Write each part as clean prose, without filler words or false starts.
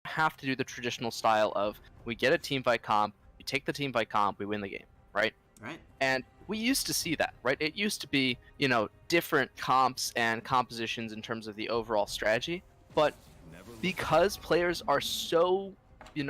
have to do the traditional style of we get a team fight comp, we take the team fight comp, we win the game, right? Right. And we used to see that, right? It used to be, different comps and compositions in terms of the overall strategy, but because players are so,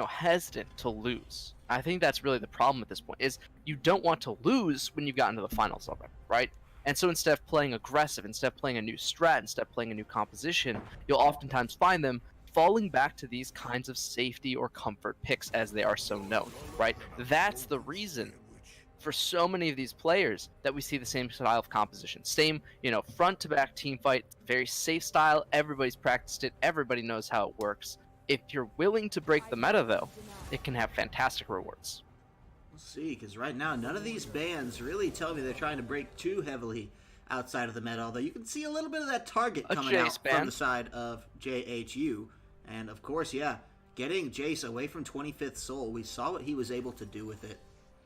hesitant to lose, I think that's really the problem at this point, is you don't want to lose when you've gotten to the finals already, right? And so instead of playing aggressive, instead of playing a new strat, instead of playing a new composition, you'll oftentimes find them falling back to these kinds of safety or comfort picks as they are so known, right? That's the reason for so many of these players that we see the same style of composition. Same, front to back team fight, very safe style, everybody's practiced it, everybody knows how it works. If you're willing to break the meta though, it can have fantastic rewards. We'll see, because right now none of these bans really tell me they're trying to break too heavily outside of the meta, although you can see a little bit of that target coming out from the side of JHU. And of course, yeah, getting Jace away from 25th Soul, we saw what he was able to do with it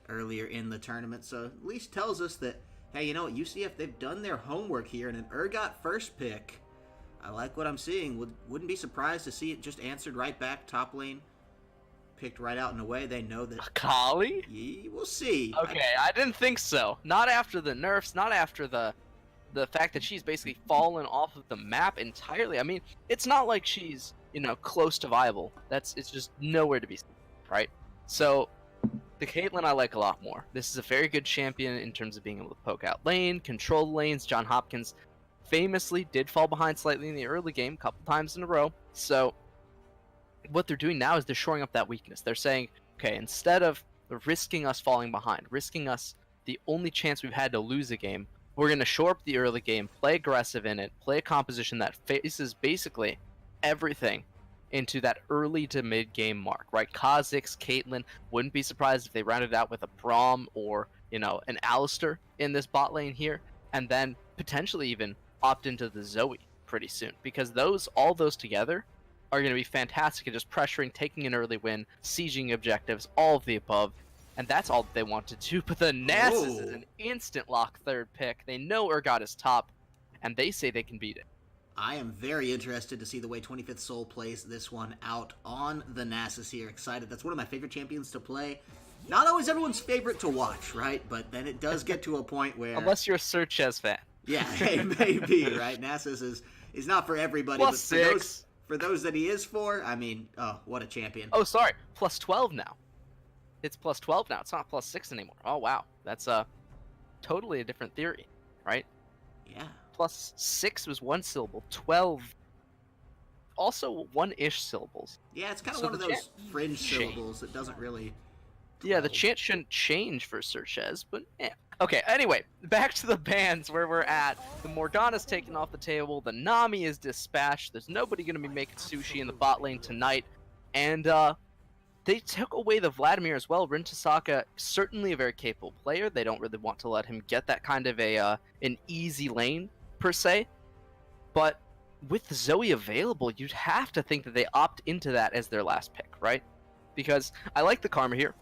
earlier in the tournament, so at least tells us that, hey, you know what, UCF, they've done their homework here, and an Urgot first pick, I like what I'm seeing. Wouldn't be surprised to see it just answered right back, top lane, picked right out and away. They know that... Akali? Yeah, we'll see. Okay, I didn't think so. Not after the nerfs, not after the fact that she's basically fallen off of the map entirely. I mean, it's not like she's, close to viable. It's just nowhere to be seen, right? So... the Caitlyn I like a lot more. This is a very good champion in terms of being able to poke out lane, control the lanes. John Hopkins famously did fall behind slightly in the early game a couple times in a row. So what they're doing now is they're shoring up that weakness. They're saying, okay, instead of risking us falling behind, risking us the only chance we've had to lose a game, we're going to shore up the early game, play aggressive in it, play a composition that faces basically everything into that early to mid game mark, right? Kha'Zix, Caitlyn, wouldn't be surprised if they rounded out with a Braum or, an Alistar in this bot lane here, and then potentially even opt into the Zoe pretty soon, because all those together are going to be fantastic at just pressuring, taking an early win, sieging objectives, all of the above, and that's all that they want to do. But the Nasus is an instant lock third pick. They know Urgot is top, and they say they can beat it. I am very interested to see the way 25th Soul plays this one out on the Nasus here. Excited. That's one of my favorite champions to play. Not always everyone's favorite to watch, right? But then it does get to a point where... unless you're a Searches fan. Yeah, it may be, right? Nasus is not for everybody. +6. For those that he is for, I mean, oh, what a champion. Oh, sorry. +12 now. It's +12 now. It's not +6 anymore. Oh, wow. That's totally a different theory, right? Yeah. +6 was one syllable. 12 also one-ish syllables. Yeah, it's kind of one of those fringe syllables that doesn't really... Yeah, the chant shouldn't change for Searches, but yeah. Okay, anyway, back to the bans where we're at. The Morgana's taken off the table. The Nami is dispatched. There's nobody going to be making sushi in the bot lane tonight. And they took away the Vladimir as well. Rin Tasaka, certainly a very capable player. They don't really want to let him get that kind of an easy lane, per se. But with Zoe available, you'd have to think that they opt into that as their last pick, right? Because I like the Karma here,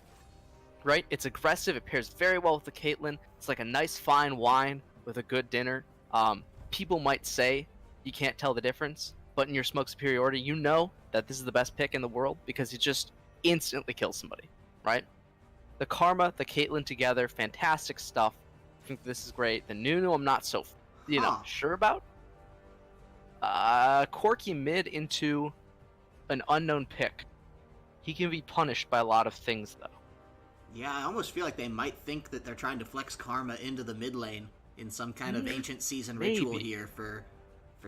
right? It's aggressive. It pairs very well with the Caitlyn. It's like a nice fine wine with a good dinner. People might say you can't tell the difference, but in your smoke superiority, you know that this is the best pick in the world because it just instantly kills somebody, right? The Karma, the Caitlyn together, fantastic stuff. I think this is great. The Nunu, I'm not so, sure about. Corki mid into an unknown pick. He can be punished by a lot of things, though. Yeah, I almost feel like they might think that they're trying to flex Karma into the mid lane in some kind of ancient season ritual here for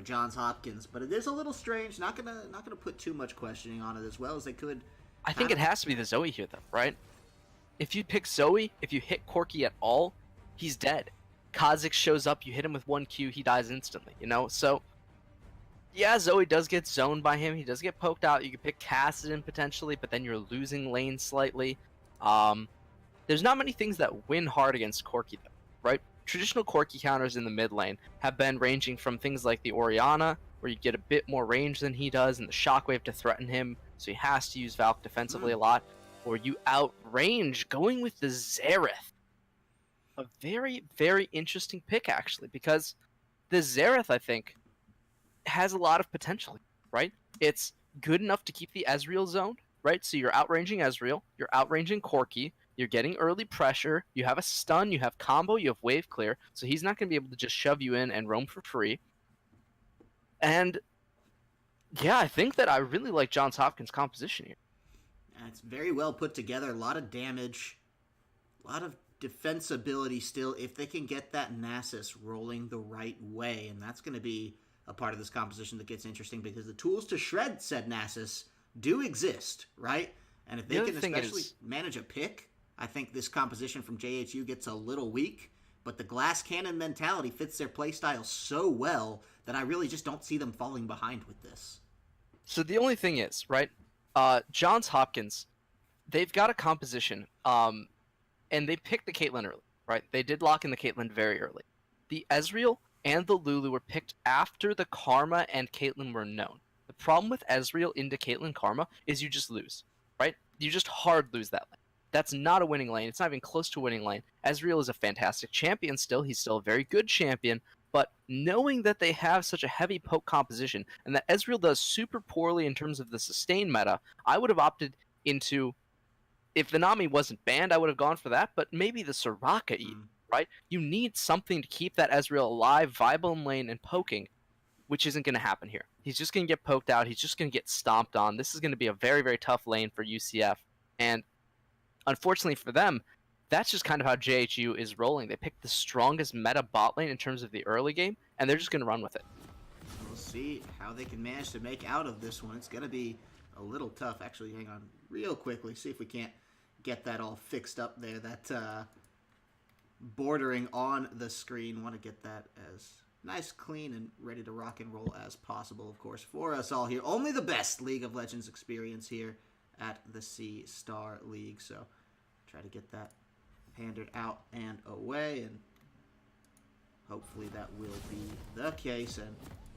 Johns Hopkins, but it is a little strange. Not gonna put too much questioning on it, as well as they could. I think it has to be the Zoe here, though, right? If you pick Zoe, if you hit Corki at all, he's dead. Kha'Zix shows up, you hit him with 1 Q, he dies instantly, So, yeah, Zoe does get zoned by him. He does get poked out. You could pick Kassadin potentially, but then you're losing lane slightly. There's not many things that win hard against Corki, though, right? Traditional Corki counters in the mid lane have been ranging from things like the Orianna, where you get a bit more range than he does, and the Shockwave to threaten him, so he has to use Valk defensively a lot, or you outrange going with the Xerath. A very, very interesting pick, actually, because the Xerath, I think, has a lot of potential, right? It's good enough to keep the Ezreal zone, right? So you're outranging Ezreal, you're outranging Corki, you're getting early pressure, you have a stun, you have combo, you have wave clear, so he's not going to be able to just shove you in and roam for free. And yeah, I think that I really like Johns Hopkins' composition here. It's very well put together, a lot of damage, a lot of defensibility still if they can get that Nasus rolling the right way, and that's going to be a part of this composition that gets interesting because the tools to shred said Nasus do exist, right? And if they can especially manage a pick, I think this composition from JHU gets a little weak, but the glass cannon mentality fits their playstyle so well that I really just don't see them falling behind with this. So the only thing is, right, Johns Hopkins, they've got a composition, and they picked the Caitlyn early, right? They did lock in the Caitlyn very early. The Ezreal and the Lulu were picked after the Karma and Caitlyn were known. The problem with Ezreal into Caitlyn Karma is you just lose, right? You just hard lose that lane. That's not a winning lane. It's not even close to a winning lane. Ezreal is a fantastic champion still. He's still a very good champion. But knowing that they have such a heavy poke composition and that Ezreal does super poorly in terms of the sustain meta, I would have opted into, if the Nami wasn't banned, I would have gone for that, but maybe the Soraka even, right? You need something to keep that Ezreal alive, viable in lane, and poking, which isn't going to happen here. He's just going to get poked out. He's just going to get stomped on. This is going to be a very, very tough lane for UCF. And unfortunately for them, that's just kind of how JHU is rolling. They picked the strongest meta bot lane in terms of the early game, and they're just going to run with it. We'll see how they can manage to make out of this one. It's going to be a little tough. Actually, hang on real quickly. See if we can't get that all fixed up there. That bordering on the screen. Want to get that as nice, clean, and ready to rock and roll as possible, of course, for us all here. Only the best League of Legends experience here at the C-Star League. So try to get that pandered out and away, and hopefully that will be the case. And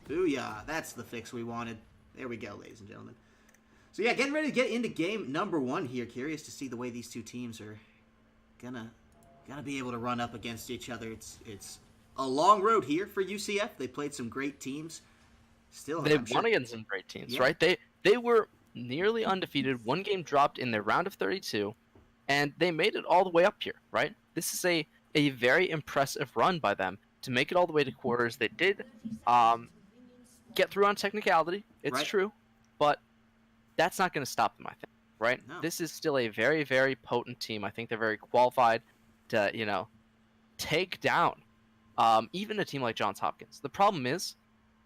booyah, that's the fix we wanted. There we go, ladies and gentlemen. So yeah, getting ready to get into game number 1 here. Curious to see the way these two teams are gonna be able to run up against each other. It's a long road here for UCF. They played some great teams. Still, they won against some great teams, right? They were nearly undefeated. One game dropped in their round of 32, and they made it all the way up here, right? This is a very impressive run by them to make it all the way to quarters. They did get through on technicality. It's true, but that's not going to stop them, I think, right? No. This is still a very, very potent team. I think they're very qualified to, take down even a team like Johns Hopkins. The problem is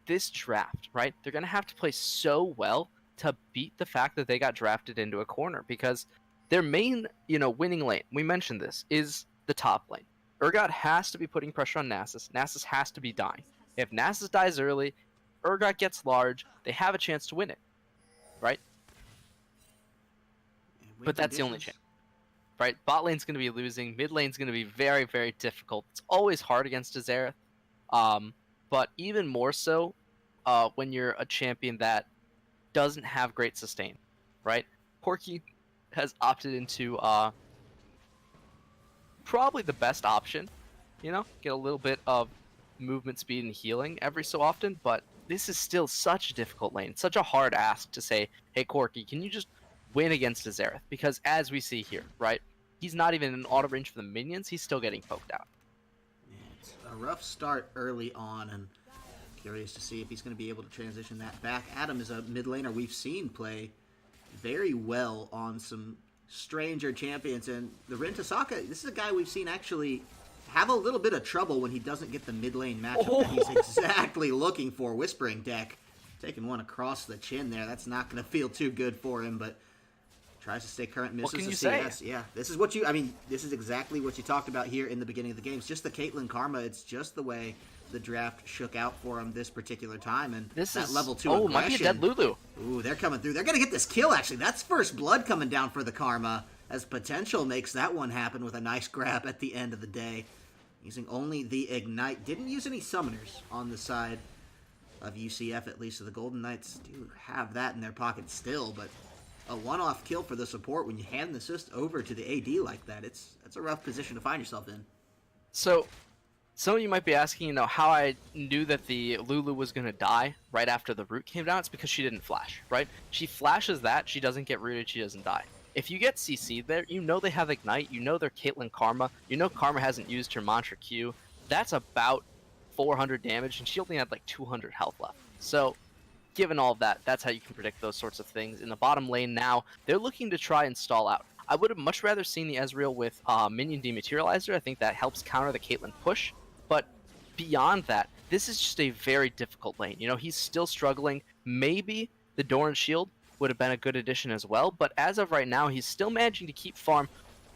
this draft, right? They're going to have to play so well to beat the fact that they got drafted into a corner, because their main, winning lane, we mentioned this, is the top lane. Urgot has to be putting pressure on Nasus. Nasus has to be dying. If Nasus dies early, Urgot gets large, they have a chance to win it, right? But that's the only chance, right? Bot lane's going to be losing. Mid lane's going to be very, very difficult. It's always hard against a Xerath, but even more so when you're a champion that doesn't have great sustain, right? Corki has opted into probably the best option, get a little bit of movement speed and healing every so often, but this is still such a difficult lane, such a hard ask to say, hey Corki, can you just win against a Xerath? Because as we see here, right, he's not even in auto range for the minions, he's still getting poked out. Yeah, it's a rough start early on, and curious to see if he's going to be able to transition that back. Adam is a mid laner we've seen play very well on some stranger champions, and the Rin Tasaka, this is a guy we've seen actually have a little bit of trouble when he doesn't get the mid lane matchup that he's exactly looking for. Whispering Deck taking one across the chin there. That's not going to feel too good for him, but tries to stay current, misses what can you CS. Say? Yeah, this is exactly what you talked about here in the beginning of the game. It's just the Caitlyn Karma. It's just the way the draft shook out for him this particular time, and this that is level 2 aggression. Might be a dead Lulu. Ooh, they're coming through. They're going to get this kill, actually. That's first blood coming down for the Karma, as Potential makes that one happen with a nice grab at the end of the day. Using only the Ignite. Didn't use any Summoners on the side of UCF, at least. So the Golden Knights do have that in their pocket still, but a one-off kill for the support when you hand the assist over to the AD like that. It's a rough position to find yourself in. So some of you might be asking, you know, how I knew that the Lulu was going to die right after the root came down. It's because she didn't flash, right? She flashes that, she doesn't get rooted, she doesn't die. If you get CC'd there, you know they have Ignite, you know they're Caitlyn Karma, you know Karma hasn't used her Mantra Q. That's about 400 damage, and she only had like 200 health left. So, given all of that, that's how you can predict those sorts of things. In the bottom lane now, they're looking to try and stall out. I would have much rather seen the Ezreal with Minion Dematerializer. I think that helps counter the Caitlyn push. But beyond that, this is just a very difficult lane. You know, he's still struggling. Maybe the Doran Shield would have been a good addition as well, but as of right now, he's still managing to keep farm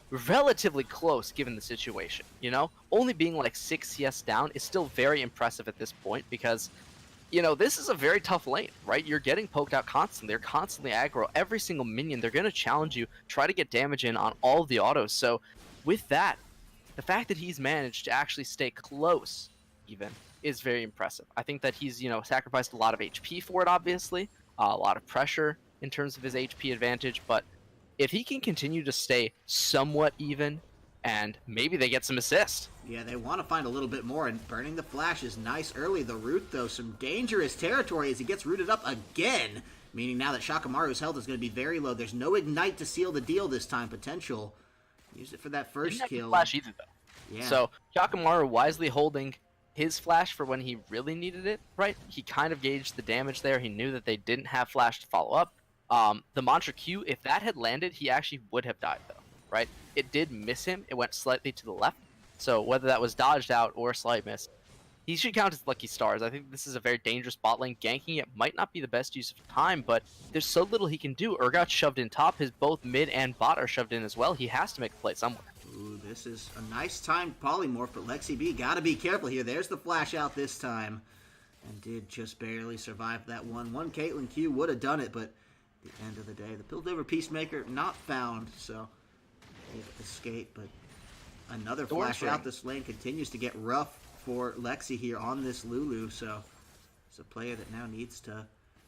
relatively close given the situation. You know, only being like 6 CS down is still very impressive at this point because, you know, this is a very tough lane, right? You're getting poked out constantly. They're constantly aggro. Every single minion, they're going to challenge you, try to get damage in on all of the autos. So with that, the fact that he's managed to actually stay close even is very impressive. I think that he's, you know, sacrificed a lot of HP for it, obviously, a lot of pressure in terms of his HP advantage, but if he can continue to stay somewhat even, and maybe they get some assist. Yeah, they want to find a little bit more, and burning the flash is nice early. The root, though, some dangerous territory as he gets rooted up again, meaning now that Shakamaru's health is going to be very low. There's no Ignite to seal the deal this time, potential. Use it for that first kill. Flash either, though. Yeah. So Shakamaru wisely holding his flash for when he really needed it, right? He kind of gauged the damage there. He knew that they didn't have flash to follow up. The Mantra Q, if that had landed, he actually would have died, though, right? It did miss him. It went slightly to the left. So whether that was dodged out or a slight miss, he should count as lucky stars. I think this is a very dangerous bot lane. Ganking it might not be the best use of time, but there's so little he can do. Urgot's shoved in top. His both mid and bot are shoved in as well. He has to make a play somewhere. Ooh, this is a nice timed polymorph, but Lexi B gotta be careful here. There's the flash out this time, and did just barely survive that one. One Caitlyn Q would have done it, but at the end of the day, the Piltover Peacemaker not found, so escape, but another flash out. This lane continues to get rough for Lexi here on this Lulu, so it's a player that now needs to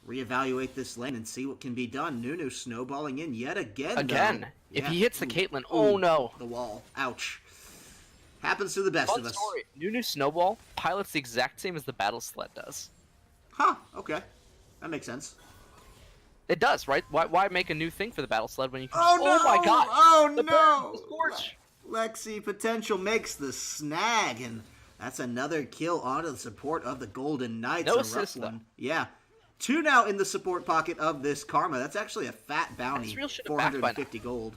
reevaluate this lane and see what can be done. Nunu snowballing in yet again. Though. If he hits the Caitlyn, oh no. The wall. Ouch. Happens to the best of us. Story. Nunu snowball pilots the exact same as the battle sled does. Huh, okay. That makes sense. It does, right? Why make a new thing for the battle sled when you can Oh no! Oh my god! Oh no! The scorch! Lexi potential makes the snag, and that's another kill onto the support of the Golden Knights. No assist, though. Yeah. 2 now in the support pocket of this Karma. That's actually a fat bounty. 450 gold.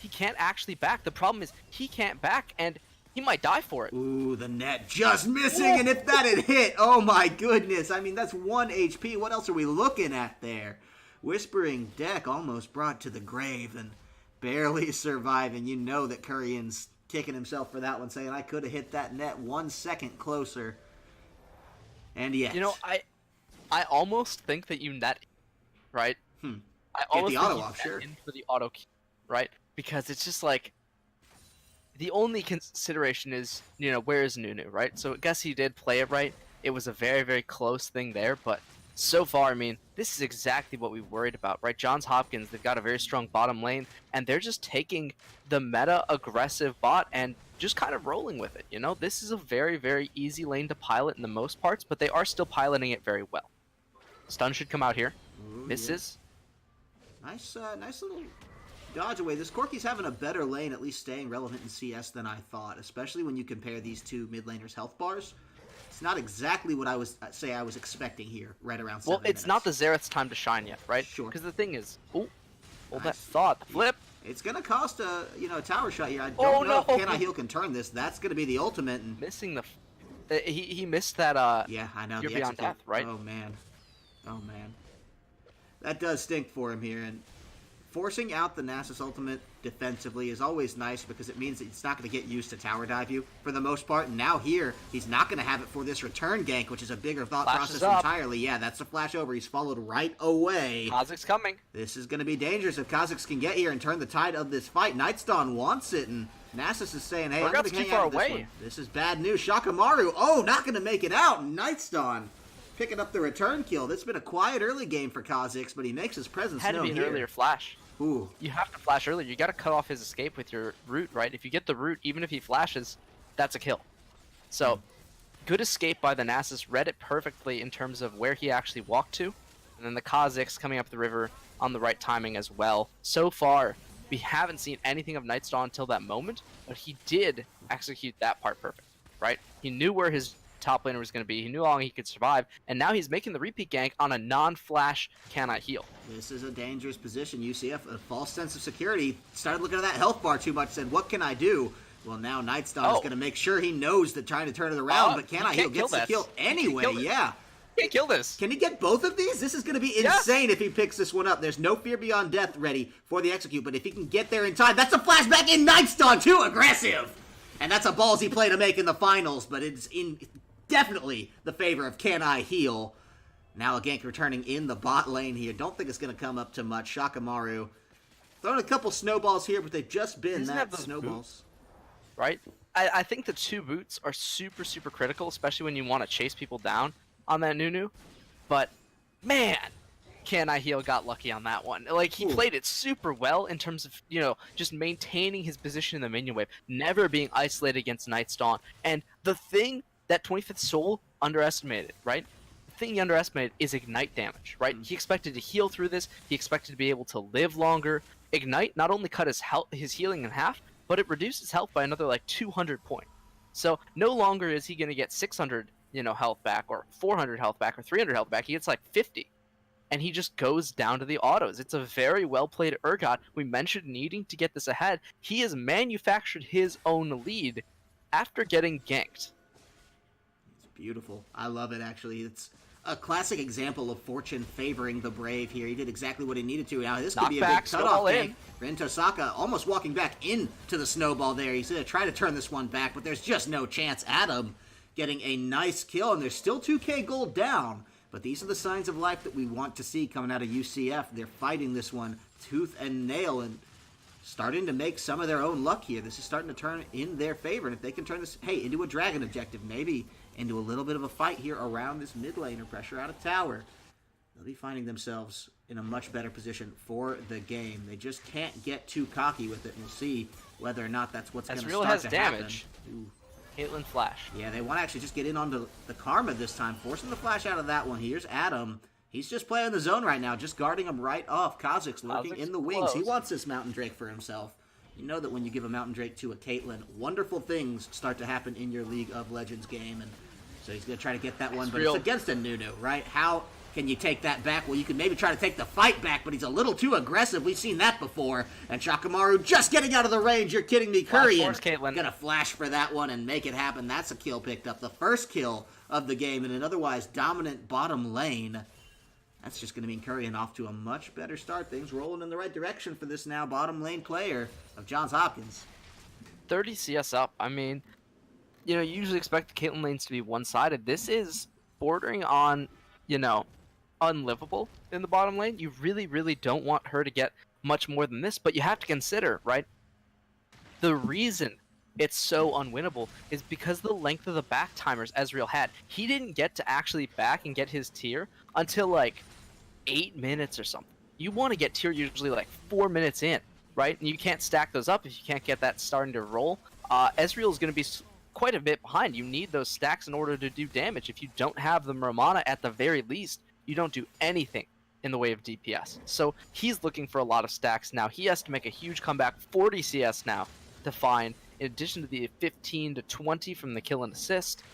He can't actually back. The problem is he can't back, and he might die for it. Ooh, the net just missing, and if that had hit, oh my goodness. I mean, that's 1 HP. What else are we looking at there? Whispering Deck almost brought to the grave and barely surviving. You know that Kurian's kicking himself for that one, saying, I could have hit that net 1 second closer. And yet. You know, I almost think that you net, right? I almost the auto off, sure. In for the auto key, right? Because it's just like, the only consideration is, you know, where is Nunu, right? So I guess he did play it right. It was a very, very close thing there, but so far, I mean, this is exactly what we worried about, right? Johns Hopkins, they've got a very strong bottom lane, and they're just taking the meta-aggressive bot and just kind of rolling with it, you know? This is a very, very easy lane to pilot in the most parts, but they are still piloting it very well. Stun should come out here. Ooh, misses. Yeah. Nice little dodge away. This Corki's having a better lane, at least staying relevant in CS than I thought, especially when you compare these two mid laners' health bars. It's not exactly what I was expecting here, right around 7 minutes. It's not the Xerath's time to shine yet, right? Sure. Because the thing is, nice. That thought, the flip. It's gonna cost a tower shot here. I don't know if Can-I Heal can turn this. That's gonna be the ultimate. And missing the, he missed that. Yeah, I know. You're beyond death, right? Oh man, that does stink for him here. And forcing out the Nasus ultimate defensively is always nice because it means that it's not going to get used to tower dive you for the most part. And now here, he's not going to have it for this return gank, which is a bigger thought process entirely. Yeah, that's the flash over. He's followed right away. Kha'Zix's coming. This is going to be dangerous if Kha'Zix can get here and turn the tide of this fight. Nightstone wants it, and Nasus is saying, hey, I'm going to hang out this one. This is bad news. Shakamaru, not going to make it out. Nightstone picking up the return kill. This has been a quiet early game for Kha'Zix, but he makes his presence known here. Had to be an earlier flash. Ooh. You have to flash earlier. You got to cut off his escape with your root, right? If you get the root, even if he flashes, that's a kill. So, good escape by the Nasus, read it perfectly in terms of where he actually walked to, and then the Kha'Zix coming up the river on the right timing as well. So far, we haven't seen anything of Nightstone until that moment, but he did execute that part perfect, right? He knew where his top laner was going to be, he knew how long he could survive, and now he's making the repeat gank on a non-flash cannot heal. This is a dangerous position. UCF, a false sense of security, started looking at that health bar too much, said, what can I do? Well, now Nightstone is going to make sure he knows that trying to turn it around, but Can I Heal gets the kill anyway, yeah. Can't kill this. Can he get both of these? This is going to be insane if he picks this one up. There's no Fear Beyond Death ready for the execute, but if he can get there in time, that's a flashback in Nightstone, too aggressive! And that's a ballsy play to make in the finals, but it's in definitely the favor of Can I Heal. Now a gank returning in the bot lane here. Don't think it's going to come up to much. Shakamaru throwing a couple snowballs here, but they've just been that snowballs. Right? I think the 2 boots are super, super critical, especially when you want to chase people down on that Nunu. But, man, Can I Heal got lucky on that one. Like, he played it super well in terms of, you know, just maintaining his position in the minion wave, never being isolated against Nightstone. And the thing that 25th Soul underestimated, right? The thing he underestimated is Ignite damage, right? He expected to heal through this. He expected to be able to live longer. Ignite not only cut his healing in half, but it reduced his health by another, like, 200 points. So, no longer is he going to get 600, you know, health back, or 400 health back, or 300 health back. He gets, like, 50. And he just goes down to the autos. It's a very well-played Urgot. We mentioned needing to get this ahead. He has manufactured his own lead after getting ganked. It's beautiful. I love it, actually. It's a classic example of fortune favoring the brave here. He did exactly what he needed to. Now, this could be a big cutoff gank. Ren Tosaka almost walking back into the snowball there. He's going to try to turn this one back, but there's just no chance. Adam getting a nice kill, and there's still 2k gold down. But these are the signs of life that we want to see coming out of UCF. They're fighting this one tooth and nail and starting to make some of their own luck here. This is starting to turn in their favor. And if they can turn this, hey, into a dragon objective, maybe into a little bit of a fight here around this mid lane or pressure out of tower, they'll be finding themselves in a much better position for the game. They just can't get too cocky with it. And we'll see whether or not that's what's going to start to damage. happen. Caitlyn flash. Yeah, they want to actually just get in onto the Karma this time, forcing the flash out of that one. Here's Adam. He's just playing the zone right now, just guarding him right off. Kha'Zix lurking in the wings. He wants this Mountain Drake for himself. You know that when you give a Mountain Drake to a Caitlyn, wonderful things start to happen in your League of Legends game. And so he's going to try to get that one, but it's against a Nunu, right? How can you take that back? Well, you can maybe try to take the fight back, but he's a little too aggressive. We've seen that before. And Shakamaru just getting out of the range. You're kidding me. Kurian gonna flash for that one and make it happen. That's a kill picked up. The first kill of the game in an otherwise dominant bottom lane. That's just going to mean Kurian off to a much better start. Things rolling in the right direction for this now bottom lane player of Johns Hopkins. 30 CS up. I mean, you know, you usually expect the Caitlyn lanes to be one-sided. This is bordering on, you know, unlivable in the bottom lane. You really, really don't want her to get much more than this, but you have to consider, right? The reason it's so unwinnable is because the length of the back timers Ezreal had. He didn't get to actually back and get his tier until like 8 minutes or something. You want to get tier usually like 4 minutes in, right? And you can't stack those up if you can't get that starting to roll. Ezreal is going to be quite a bit behind. You need those stacks in order to do damage. If you don't have the Romana at the very least, you don't do anything in the way of DPS. So he's looking for a lot of stacks now. He has to make a huge comeback, 40 CS now, to find, in addition to the 15 to 20 from the kill and assist.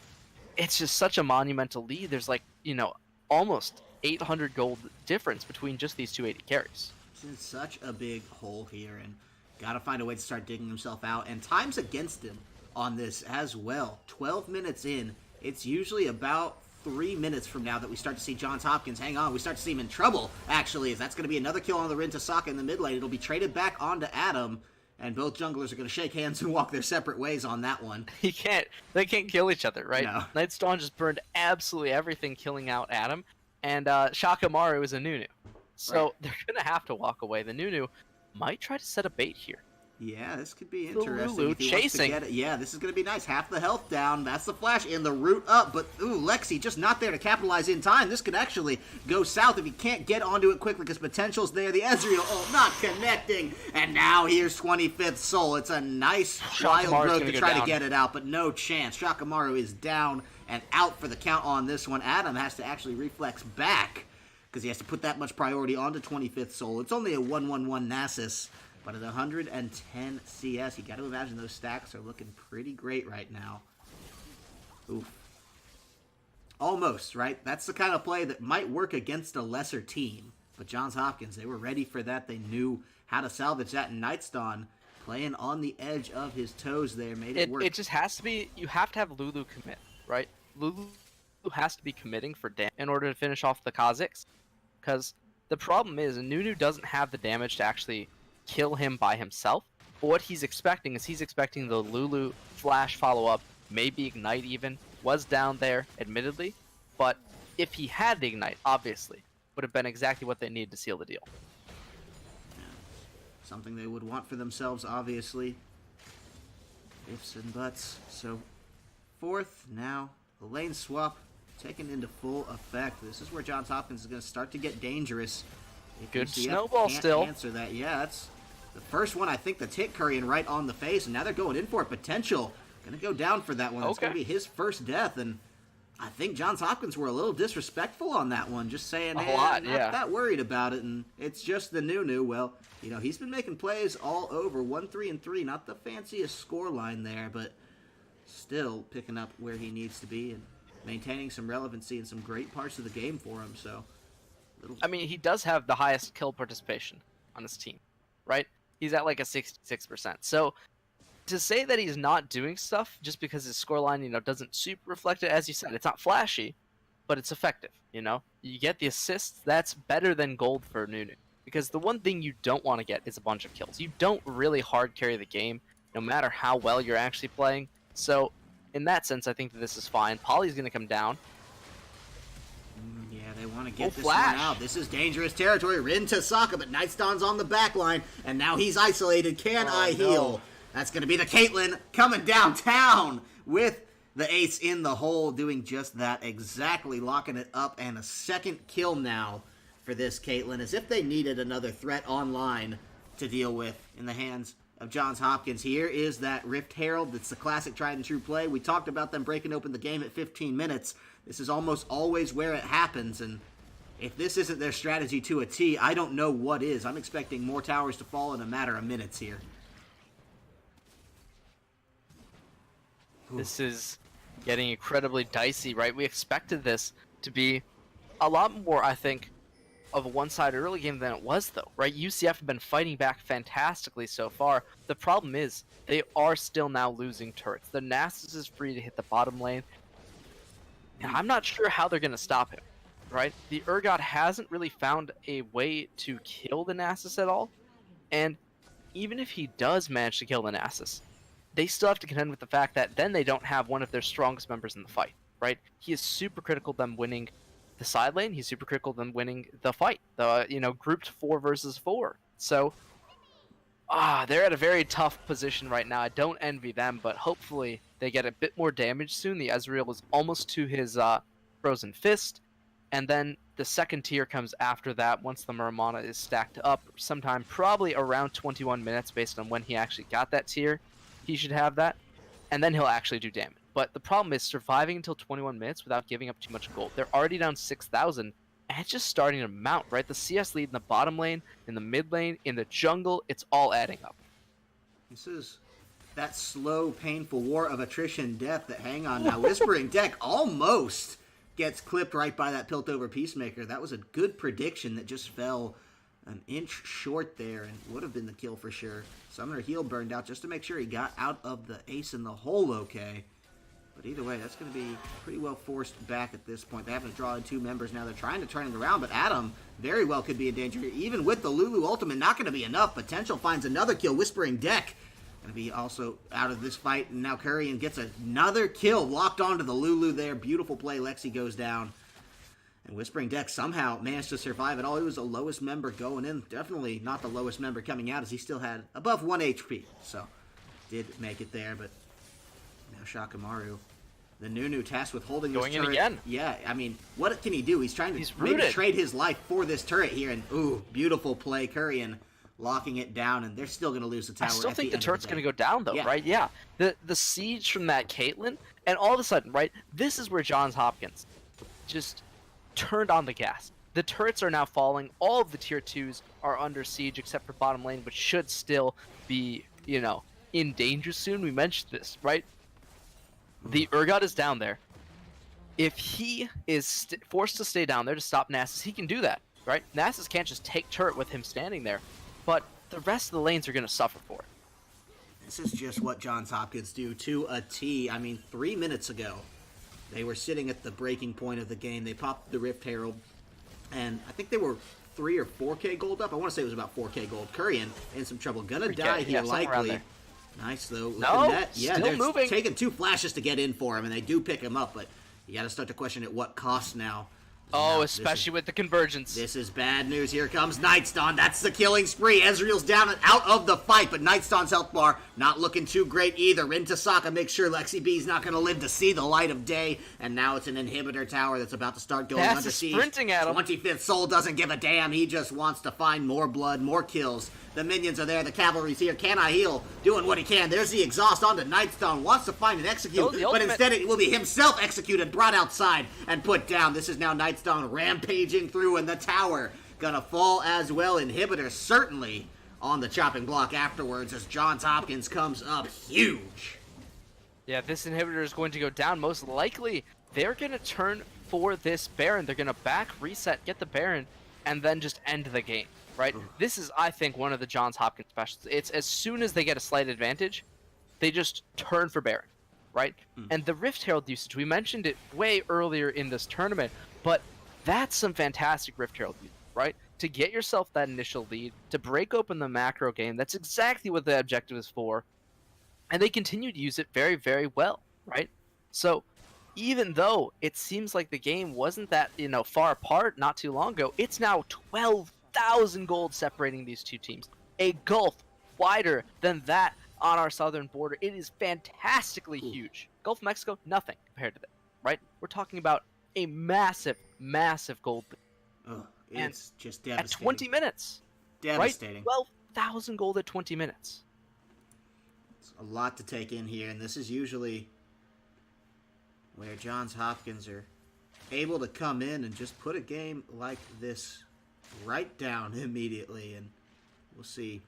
It's just such a monumental lead. There's like, you know, almost 800 gold difference between just these 280 carries. It's in such a big hole here, and got to find a way to start digging himself out. And time's against him on this as well. 12 minutes in. It's usually about 3 minutes from now that we start to see Johns Hopkins hang on. We start to see him in trouble, actually, as that's going to be another kill on the Rin Tosaka in the mid lane. It'll be traded back onto Adam, and both junglers are going to shake hands and walk their separate ways on that one. They can't kill each other, right? No. Nightstone just burned absolutely everything, killing out Adam, and Shakamaru is a Nunu. So they're going to have to walk away. The Nunu might try to set a bait here. Yeah, this could be interesting. Lulu chasing. Yeah, this is going to be nice. Half the health down. That's the flash and the root up. But, ooh, Lexi just not there to capitalize in time. This could actually go south if he can't get onto it quickly because potential's there. The Ezreal, not connecting. And now here's 25th Soul. It's a nice wild growth to try to get it out, but no chance. Shakamaru is down and out for the count on this one. Adam has to actually reflex back because he has to put that much priority onto 25th Soul. It's only a 1-1-1 Nasus. But at 110 CS, you got to imagine those stacks are looking pretty great right now. Oof. Almost, right? That's the kind of play that might work against a lesser team. But Johns Hopkins, they were ready for that. They knew how to salvage that. And Nightstone playing on the edge of his toes there made it work. It just has to be, you have to have Lulu commit, right? Lulu has to be committing for damage in order to finish off the Kha'Zix. Because the problem is, Nunu doesn't have the damage to actually kill him by himself. But what he's expecting is he's expecting the Lulu flash follow-up, maybe ignite even, was down there, admittedly, but if he had the ignite, obviously, would have been exactly what they needed to seal the deal. Yeah. Something they would want for themselves, obviously. Ifs and buts. So, fourth now, the lane swap taken into full effect. This is where Johns Hopkins is going to start to get dangerous. Good snowball still. Answer that. Yeah, that's the first one I think that's hit Curry right on the face, and now they're going in for it. Potential. Going to go down for that one. It's going to be his first death, and I think Johns Hopkins were a little disrespectful on that one, just saying, hey, I'm not that worried about it, and it's just the Nunu. Well, you know, he's been making plays all over. 1-3-3, not the fanciest score line there, but still picking up where he needs to be and maintaining some relevancy in some great parts of the game for him, so... I mean, he does have the highest kill participation on his team, right? He's at like a 66%. So to say that he's not doing stuff just because his scoreline, you know, doesn't super reflect it, as you said, it's not flashy, but it's effective, you know? You get the assists, that's better than gold for Nunu. Because the one thing you don't want to get is a bunch of kills. You don't really hard carry the game, no matter how well you're actually playing. So in that sense, I think that this is fine. Polly's going to come down. Yeah, they want to get this one out. This is dangerous territory. Rin to Sokka, but Nightstone's on the back line, and now he's isolated. Can I heal? That's going to be the Caitlyn coming downtown with the ace in the hole, doing just that, exactly locking it up, and a second kill now for this Caitlyn, as if they needed another threat online to deal with in the hands of Johns Hopkins. Here is that Rift Herald. It's the classic tried and true play. We talked about them breaking open the game at 15 minutes. This is almost always where it happens, and if this isn't their strategy to a T, I don't know what is. I'm expecting more towers to fall in a matter of minutes here. This is getting incredibly dicey, right? We expected this to be a lot more, I think, of a one-sided early game than it was, though, right? UCF have been fighting back fantastically so far. The problem is they are still now losing turrets. The Nasus is free to hit the bottom lane. And I'm not sure how they're going to stop him, right? The Urgot hasn't really found a way to kill the Nasus at all. And even if he does manage to kill the Nasus, they still have to contend with the fact that then they don't have one of their strongest members in the fight, right? He is super critical of them winning the side lane. He's super critical of them winning the fight, the, you know, grouped 4 versus 4. So, they're at a very tough position right now. I don't envy them, but hopefully they get a bit more damage soon. The Ezreal is almost to his Frozen Fist, and then the second tier comes after that once the Muramana is stacked up, sometime probably around 21 minutes based on when he actually got that tier. He should have that, and then he'll actually do damage. But the problem is surviving until 21 minutes without giving up too much gold. They're already down 6,000, and it's just starting to mount, right? The CS lead in the bottom lane, in the mid lane, in the jungle, it's all adding up. This is that slow, painful war of attrition death that, hang on now, Whispering Deck almost gets clipped right by that Piltover Peacemaker. That was a good prediction that just fell an inch short there and would have been the kill for sure. Summoner Heal burned out just to make sure he got out of the ace in the hole okay. But either way, that's going to be pretty well forced back at this point. They have to draw in 2 members now. They're trying to turn it around, but Adam very well could be in danger. Even with the Lulu ultimate, not going to be enough. Potential finds another kill. Whispering Deck going to be also out of this fight. And now Currian gets another kill locked onto the Lulu there. Beautiful play. Lexi goes down. And Whispering Deck somehow managed to survive it all. He was the lowest member going in. Definitely not the lowest member coming out, as he still had above 1 HP. So, did make it there, but now Shakamaru, the Nunu tasked with holding this turret. Going in again. Yeah, I mean, what can he do? He's trying to maybe trade his life for this turret here. And, ooh, beautiful play. Kurian locking it down, and they're still going to lose the tower. I still think the turret's going to go down, though, right? Yeah. The siege from that Caitlyn, and all of a sudden, right, this is where Johns Hopkins just turned on the gas. The turrets are now falling. All of the tier 2s are under siege except for bottom lane, which should still be, you know, in danger soon. We mentioned this, right? The Urgot is down there. If he is forced to stay down there to stop Nasus, he can do that, right? Nasus can't just take turret with him standing there, but the rest of the lanes are going to suffer for it. This is just what Johns Hopkins do to a T. I mean, 3 minutes ago, they were sitting at the breaking point of the game. They popped the Rift Herald, and I think they were 3 or 4K gold up. I want to say it was about 4K gold. Kurian in some trouble. Gonna die here, likely. Nice, though. No, yeah, still they're moving. Taking 2 flashes to get in for him, and they do pick him up, but you got to start to question at what cost now. Oh, especially with the convergence. This is bad news. Here comes Nightstone. That's the killing spree. Ezreal's down and out of the fight, but Nightstone's health bar not looking too great either. Into Sokka makes sure Lexi B's not going to live to see the light of day, and now it's an inhibitor tower that's about to start going under siege. Sprinting at him. 25th Soul doesn't give a damn. He just wants to find more blood, more kills. The minions are there. The cavalry's here. Can I heal? Doing what he can. There's the exhaust onto Nightstone. Wants to find and execute, but instead it will be himself executed, brought outside, and put down. This is now Nightstone rampaging through, and the tower gonna fall as well. Inhibitor certainly on the chopping block afterwards as Johns Hopkins comes up huge. Yeah, this inhibitor is going to go down. Most likely, they're going to turn for this Baron. They're going to back, reset, get the Baron, and then just end the game. Right? This is, I think, one of the Johns Hopkins specials. It's as soon as they get a slight advantage, they just turn for Baron, right? And the Rift Herald usage, we mentioned it way earlier in this tournament, but that's some fantastic Rift Herald usage, right? To get yourself that initial lead, to break open the macro game, that's exactly what the objective is for. And they continue to use it very, very well, right? So even though it seems like the game wasn't that, far apart not too long ago, it's now 12,000 gold separating these two teams. A gulf wider than that on our southern border. It is fantastically huge. Gulf of Mexico, nothing compared to that, right? We're talking about a massive, massive gold. It's just devastating. At 20 minutes. Devastating. Right? 12,000 gold at 20 minutes. It's a lot to take in here, and this is usually where Johns Hopkins are able to come in and just put a game like this right down immediately, and we'll see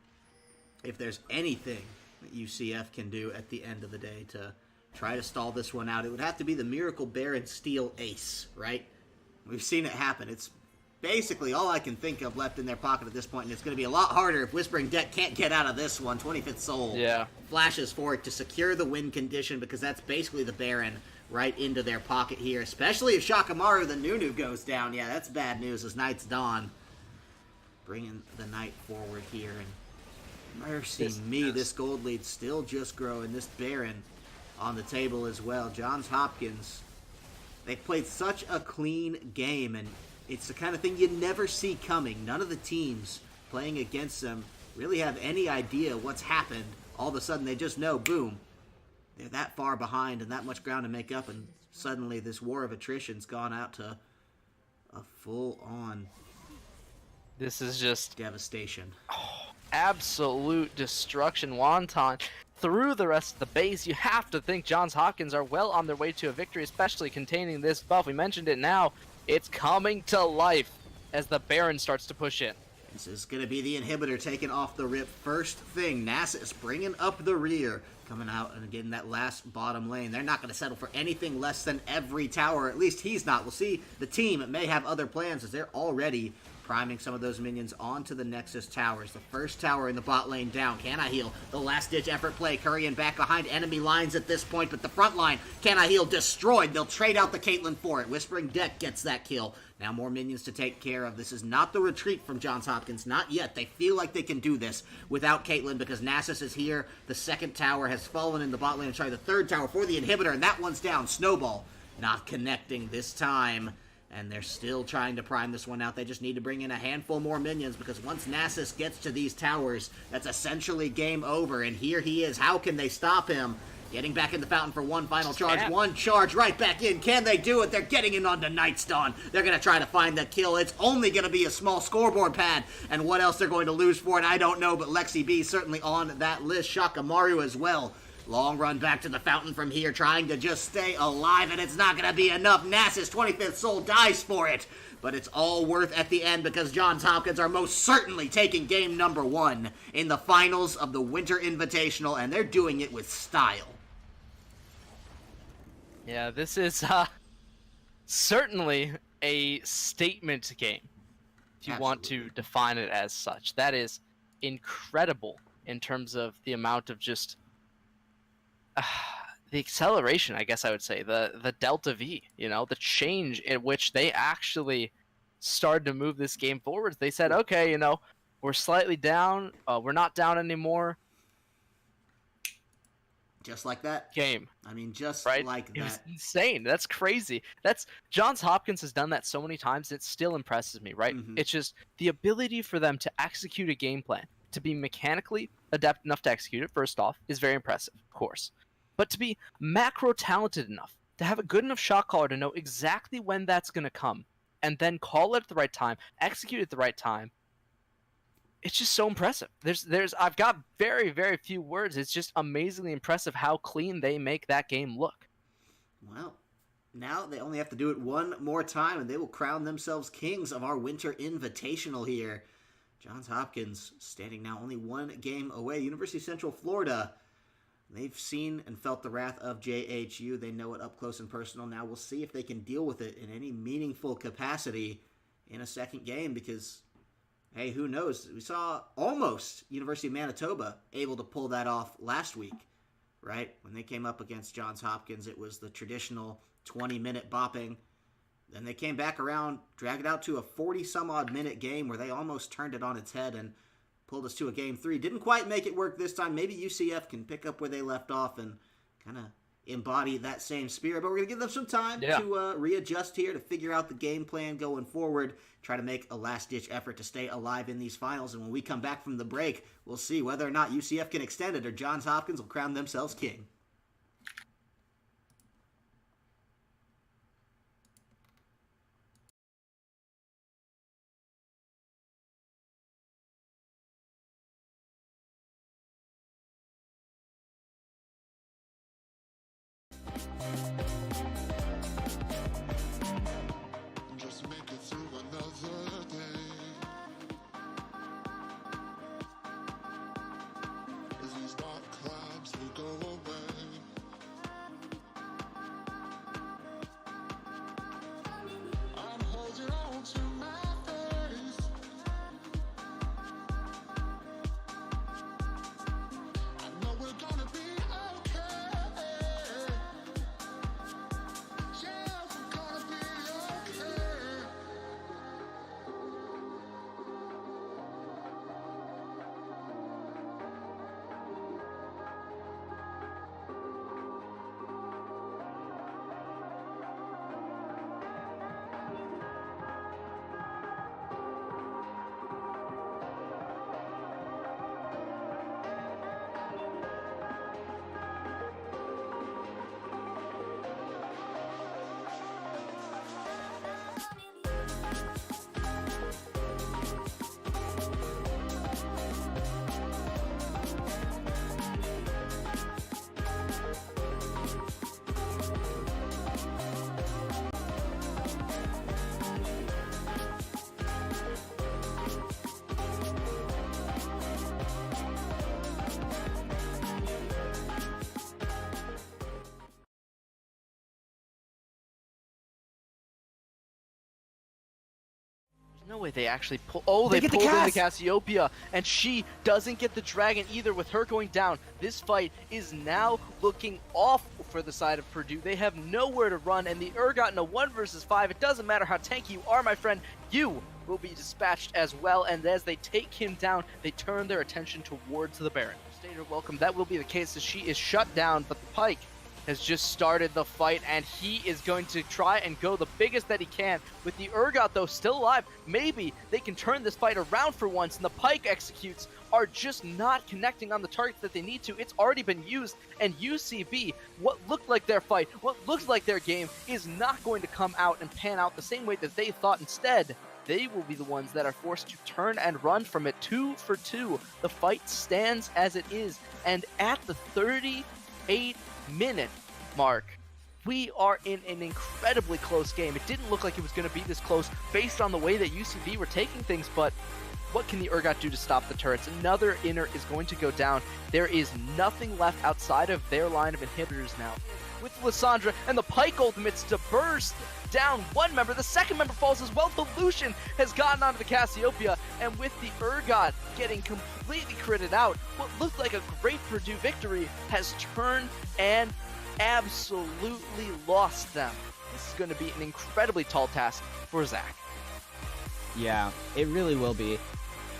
if there's anything that UCF can do at the end of the day to try to stall this one out. It would have to be the Miracle Baron Steel Ace, right? We've seen it happen. It's basically all I can think of left in their pocket at this point, and it's going to be a lot harder if Whispering Deck can't get out of this one. 25th Soul flashes for it to secure the win condition, because that's basically the Baron right into their pocket here, especially if Shakamaru the Nunu goes down. Yeah, that's bad news as Night's Dawn bringing the Knight forward here, and mercy me, this gold lead still just growing. This Baron on the table as well. Johns Hopkins, they played such a clean game, and it's the kind of thing you never see coming. None of the teams playing against them really have any idea what's happened. All of a sudden, they just know, boom, they're that far behind and that much ground to make up, and suddenly this war of attrition's gone out to a full-on this is just devastation. Absolute destruction. Wonton through the rest of the base. You have to think Johns Hopkins are well on their way to a victory, especially containing this buff. We mentioned it now. It's coming to life as the Baron starts to push in. This is going to be the inhibitor taken off the rip. First thing, Nasus bringing up the rear, coming out and getting that last bottom lane. They're not going to settle for anything less than every tower. At least he's not. We'll see. The team may have other plans as they're already priming some of those minions onto the Nexus towers. The first tower in the bot lane down. Can I heal? The last-ditch effort play. Kurian back behind enemy lines at this point, but the front line, Can I heal? Destroyed. They'll trade out the Caitlyn for it. Whispering Deck gets that kill. Now more minions to take care of. This is not the retreat from Johns Hopkins. Not yet. They feel like they can do this without Caitlyn because Nasus is here. The second tower has fallen in the bot lane. Sorry, the third tower for the inhibitor, and that one's down. Snowball not connecting this time And they're still trying to prime this one out. They just need to bring in a handful more minions, because once Nasus gets to these towers, that's essentially game over. And here he is. How can they stop him? Getting back in the fountain for one final charge. One charge right back in. Can they do it? They're getting in onto Night's Dawn. They're going to try to find the kill. It's only going to be a small scoreboard pad. And what else they're going to lose for it, I don't know. But Lexi B certainly on that list. Shakamaru as well. Long run back to the fountain from here, trying to just stay alive, and it's not going to be enough. Nasus' 25th soul dies for it, but it's all worth at the end, because Johns Hopkins are most certainly taking game number 1 in the finals of the Winter Invitational, and they're doing it with style. Yeah, this is certainly a statement game, if you want to define it as such. That is incredible in terms of the amount of just... the acceleration, I guess I would say, the Delta V, you know, the change in which they actually started to move this game forward. They said, okay, you know, we're slightly down, we're not down anymore. Just like that. Game. I mean, just right? like that. It was insane. That's crazy. Johns Hopkins has done that so many times, it still impresses me, right? Mm-hmm. It's just the ability for them to execute a game plan, to be mechanically adept enough to execute it, first off, is very impressive, of course. But to be macro-talented enough, to have a good enough shot caller to know exactly when that's going to come, and then call it at the right time, execute it at the right time, it's just so impressive. I've got very, very few words. It's just amazingly impressive how clean they make that game look. Well, now they only have to do it one more time, and they will crown themselves kings of our Winter Invitational here. Johns Hopkins standing now only one game away. University of Central Florida, they've seen and felt the wrath of JHU. They know it up close and personal. Now we'll see if they can deal with it in any meaningful capacity in a second game, because, hey, who knows? We saw almost University of Manitoba able to pull that off last week, right? When they came up against Johns Hopkins, it was the traditional 20-minute bopping. Then they came back around, dragged it out to a 40-some-odd minute game where they almost turned it on its head and pulled us to a game 3. Didn't quite make it work this time. Maybe UCF can pick up where they left off and kind of embody that same spirit. But we're going to give them some time to readjust here, to figure out the game plan going forward, try to make a last-ditch effort to stay alive in these finals. And when we come back from the break, we'll see whether or not UCF can extend it or Johns Hopkins will crown themselves king. Just make it through another day. As these dark clouds will go away. I'm holding on to my face. I know we're gonna be okay. Yeah, we're gonna be okay. No way they actually pull. Oh, they pulled in the Cassiopeia, and she doesn't get the dragon either. With her going down, this fight is now looking awful for the side of Purdue. They have nowhere to run, and the got in a 1 versus 5. It doesn't matter how tanky you are, my friend. You will be dispatched as well. And as they take him down, they turn their attention towards the Baron. State her welcome. That will be the case as she is shut down, but the Pike has just started the fight, and he is going to try and go the biggest that he can. With the Urgot, though, still alive, maybe they can turn this fight around for once, and the Pike executes are just not connecting on the targets that they need to. It's already been used, and UCB, what looked like their fight, what looked like their game, is not going to come out and pan out the same way that they thought. Instead, they will be the ones that are forced to turn and run from it 2 for 2. The fight stands as it is, and at the 38-minute mark, we are in an incredibly close game. It didn't look like it was going to be this close based on the way that UCB were taking things, but what can the Urgot do to stop the turrets? Another inner is going to go down. There is nothing left outside of their line of inhibitors now. With Lissandra and the Pike ultimates to burst down one member. The second member falls as well. The Lucian has gotten onto the Cassiopeia, and with the Urgot getting completely critted out, what looked like a great Purdue victory has turned and absolutely lost them. This is going to be an incredibly tall task for Zach. Yeah, it really will be.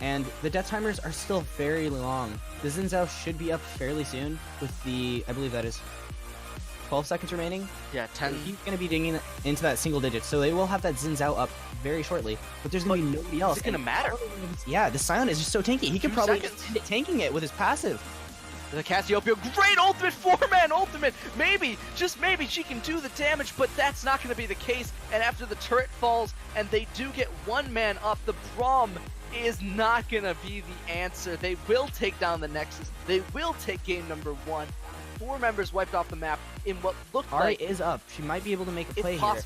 And the death timers are still very long. The Xin Zhao should be up fairly soon with the, I believe that is 12 seconds remaining. Yeah, 10. He's going to be digging into that single digit, so they will have that Xin Zhao up very shortly. But there's going to be nobody else. It's going to matter. Yeah, the Sion is just so tanky. He could probably seconds. tanking it with his passive. The Cassiopeia, great ultimate, 4-man ultimate. Maybe, just maybe, she can do the damage, but that's not going to be the case. And after the turret falls and they do get one man up, the Braum is not going to be the answer. They will take down the Nexus. They will take game number 1. 4 members wiped off the map in what looked like... Ari is up. She might be able to make a play here.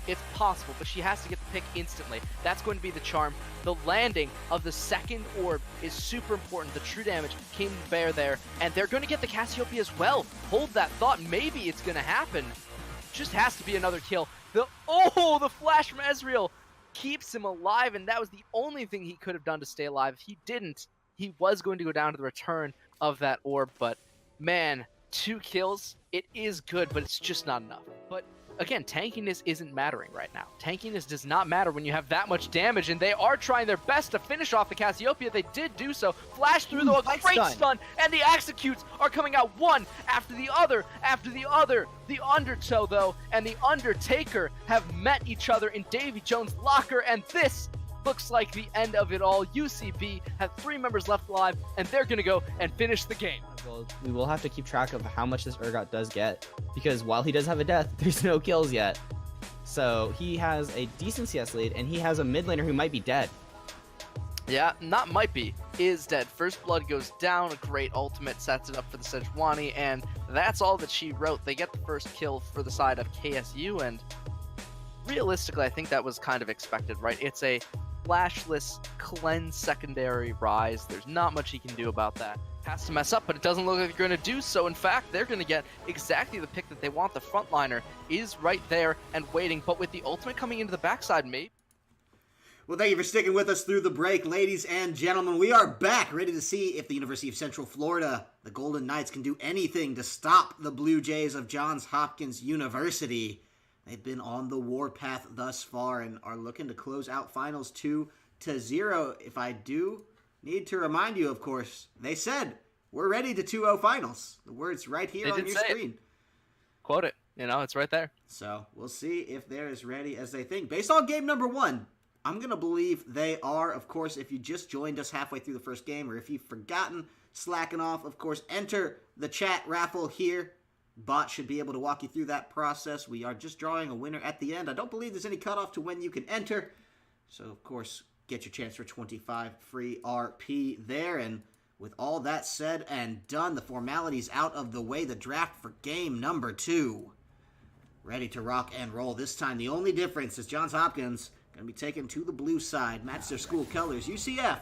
It's possible, but she has to get the pick instantly. That's going to be the charm. The landing of the second orb is super important. The true damage came to bear there, and they're going to get the Cassiopeia as well. Hold that thought. Maybe it's going to happen. Just has to be another kill. The flash from Ezreal keeps him alive, and that was the only thing he could have done to stay alive. If he didn't, he was going to go down to the return of that orb, but man, 2 kills, it is good, but it's just not enough. But again, tankiness isn't mattering right now. Tankiness does not matter when you have that much damage, and they are trying their best to finish off the Cassiopeia. They did do so. Flash through, though, a great stun, and the executes are coming out one after the other, after the other. The Undertow, though, and the Undertaker have met each other in Davy Jones' locker, and this looks like the end of it all. UCB have 3 members left alive, and they're going to go and finish the game. Well, we will have to keep track of how much this Urgot does get, because while he does have a death, there's no kills yet. So he has a decent CS lead, and he has a mid laner who might be dead. Yeah, not might be, is dead. First Blood goes down, a great ultimate sets it up for the Sejuani, and that's all that she wrote. They get the first kill for the side of KSU, and realistically, I think that was kind of expected, right? It's a flashless cleanse secondary rise. There's not much he can do about that. Has to mess up, but it doesn't look like they're going to do so. In fact, they're going to get exactly the pick that they want. The frontliner is right there and waiting, but with the ultimate coming into the backside, maybe. Well, thank you for sticking with us through the break, ladies and gentlemen. We are back, ready to see if the University of Central Florida, the Golden Knights, can do anything to stop the Blue Jays of Johns Hopkins University. They've been on the warpath thus far and are looking to close out finals 2-0. If I do need to remind you, of course, they said, we're ready to 2-0 finals. The word's right here on your screen. Quote it. It's right there. So we'll see if they're as ready as they think. Based on game number 1, I'm going to believe they are. Of course, if you just joined us halfway through the first game, or if you've forgotten, slacking off, of course, enter the chat raffle here. Bot should be able to walk you through that process. We are just drawing a winner at the end. I don't believe there's any cutoff to when you can enter. So, of course, get your chance for 25 free RP there. And with all that said and done, the formalities out of the way, the draft for game number 2. Ready to rock and roll. This time, the only difference is Johns Hopkins going to be taken to the blue side, match their school colors. UCF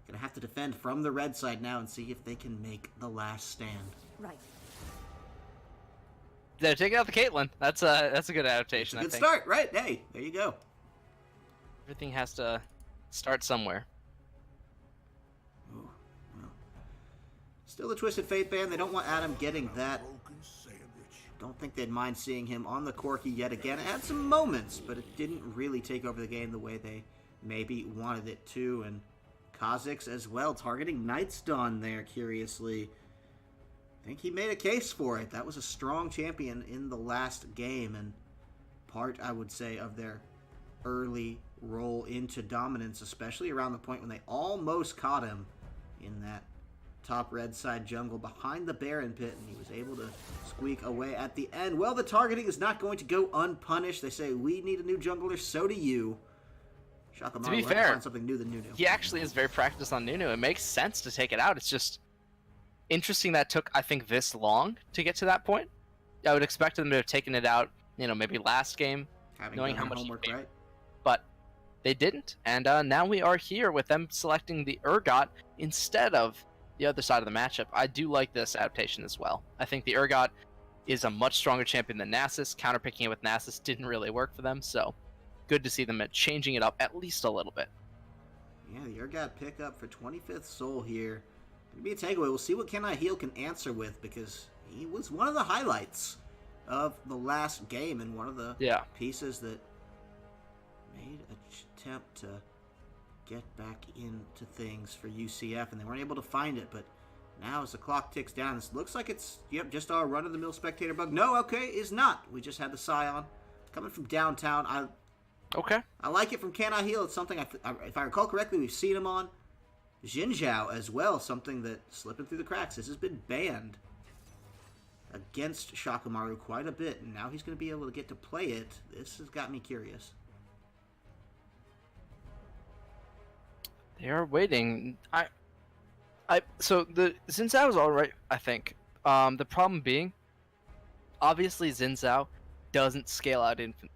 going to have to defend from the red side now and see if they can make the last stand. Right. They're taking out the Caitlyn. That's a good adaptation, Good start, right? Hey, there you go. Everything has to start somewhere. Ooh, well. Still the Twisted Fate band. They don't want Adam getting that. Don't think they'd mind seeing him on the Corki yet again. It had some moments, but it didn't really take over the game the way they maybe wanted it to. And Kha'Zix as well, targeting Night's Dawn there, curiously. I think he made a case for it. That was a strong champion in the last game, and part, I would say, of their early roll into dominance, especially around the point when they almost caught him in that top red side jungle behind the Baron pit, and he was able to squeak away at the end. Well, the targeting is not going to go unpunished. They say, we need a new jungler, so do you. Shakamaru, to be fair, find something new than Nunu. He actually is very practiced on Nunu. It makes sense to take it out. It's just interesting that took, I think, this long to get to that point. I would expect them to have taken it out, maybe last game, knowing how much homework, right? But they didn't, and now we are here with them selecting the Urgot instead of the other side of the matchup. I do like this adaptation as well. I think the Urgot is a much stronger champion than Nasus. Counterpicking it with Nasus didn't really work for them, so good to see them changing it up at least a little bit. Yeah, the Urgot pickup for 25th Soul here. Gonna be a takeaway. We'll see what Can I Heal can answer with, because he was one of the highlights of the last game and one of the pieces that made an attempt to get back into things for UCF, and they weren't able to find it. But now as the clock ticks down, this looks like it's just our run-of-the-mill spectator bug. No, okay, is not. We just had the Scion coming from downtown. I like it from Can I Heal. It's something, if I recall correctly, we've seen him on Jinzhou as well, something that slipping through the cracks. This has been banned against Shakamaru quite a bit, and now he's going to be able to get to play it. This has got me curious. They are waiting. So the Xin Zhao is alright, I think. The problem being, obviously Xin Zhao doesn't scale out infinitely.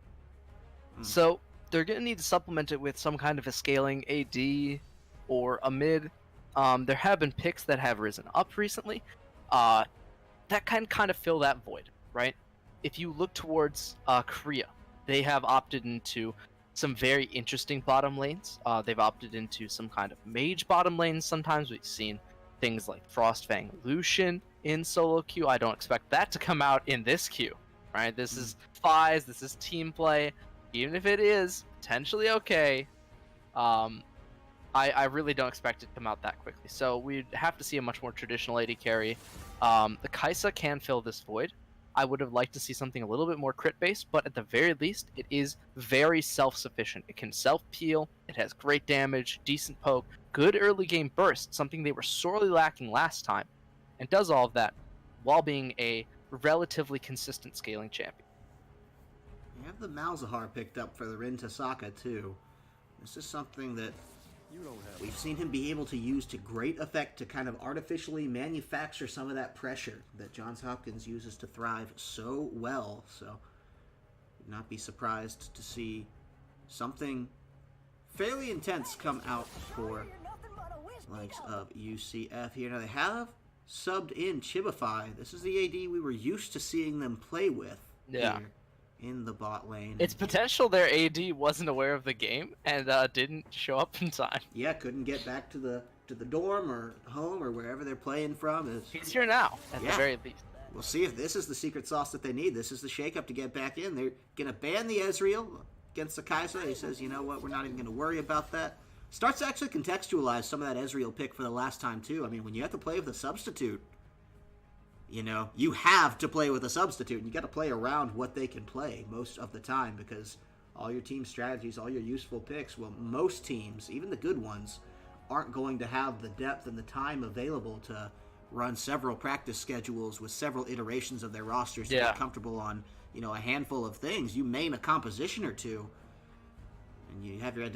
So they're going to need to supplement it with some kind of a scaling AD or a mid. There have been picks that have risen up recently that can kind of fill that void, right? If you look towards Korea, they have opted into some very interesting bottom lanes. They've opted into some kind of mage bottom lanes. Sometimes we've seen things like Frostfang Lucian in solo queue. I don't expect that to come out in this queue, right? This is FiZe, this is team play. Even if it is potentially okay, I really don't expect it to come out that quickly. So we'd have to see a much more traditional AD carry. The Kaisa can fill this void. I would have liked to see something a little bit more crit-based, but at the very least, it is very self-sufficient. It can self-peel, it has great damage, decent poke, good early game burst, something they were sorely lacking last time, and does all of that while being a relatively consistent scaling champion. You have the Malzahar picked up for the Rin Tasaka too. This is something that we've seen him be able to use to great effect to kind of artificially manufacture some of that pressure that Johns Hopkins uses to thrive so well. So, would not be surprised to see something fairly intense come out for likes of UCF here. Now they have subbed in Chibify. This is the AD we were used to seeing them play with here in the bot lane. It's potential their AD wasn't aware of the game and didn't show up in time. Yeah, couldn't get back to the dorm or home or wherever they're playing from. He's here now, at the very least. We'll see if this is the secret sauce that they need. This is the shakeup to get back in. They're going to ban the Ezreal against the Kai'Sa. He says, you know what, we're not even going to worry about that. Starts to actually contextualize some of that Ezreal pick for the last time, too. I mean, when you have to play with a substitute, you have to play with a substitute, and you got to play around what they can play most of the time, because all your team strategies, all your useful picks, well, most teams, even the good ones, aren't going to have the depth and the time available to run several practice schedules with several iterations of their rosters to get comfortable on, a handful of things. You main a composition or two, and you have your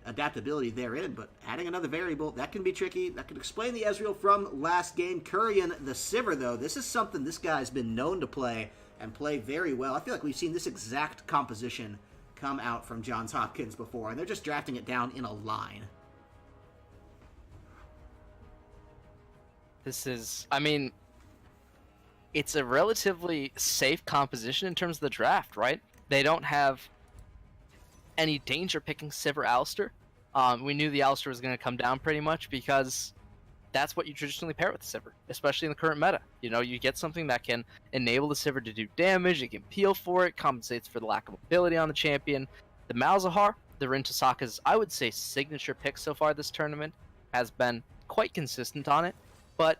adaptability therein, but adding another variable, that can be tricky. That can explain the Ezreal from last game. Kurian the Sivir, though, this is something this guy's been known to play and play very well. I feel like we've seen this exact composition come out from Johns Hopkins before, and they're just drafting it down in a line. This is, it's a relatively safe composition in terms of the draft, right? They don't have any danger picking Sivir Alistar. We knew the Alistar was going to come down pretty much because that's what you traditionally pair with Sivir, especially in the current meta. You get something that can enable the Sivir to do damage, it can peel for it, compensates for the lack of ability on the champion. The Malzahar, the Rin Tasaka's, I would say, signature pick so far this tournament, has been quite consistent on it, but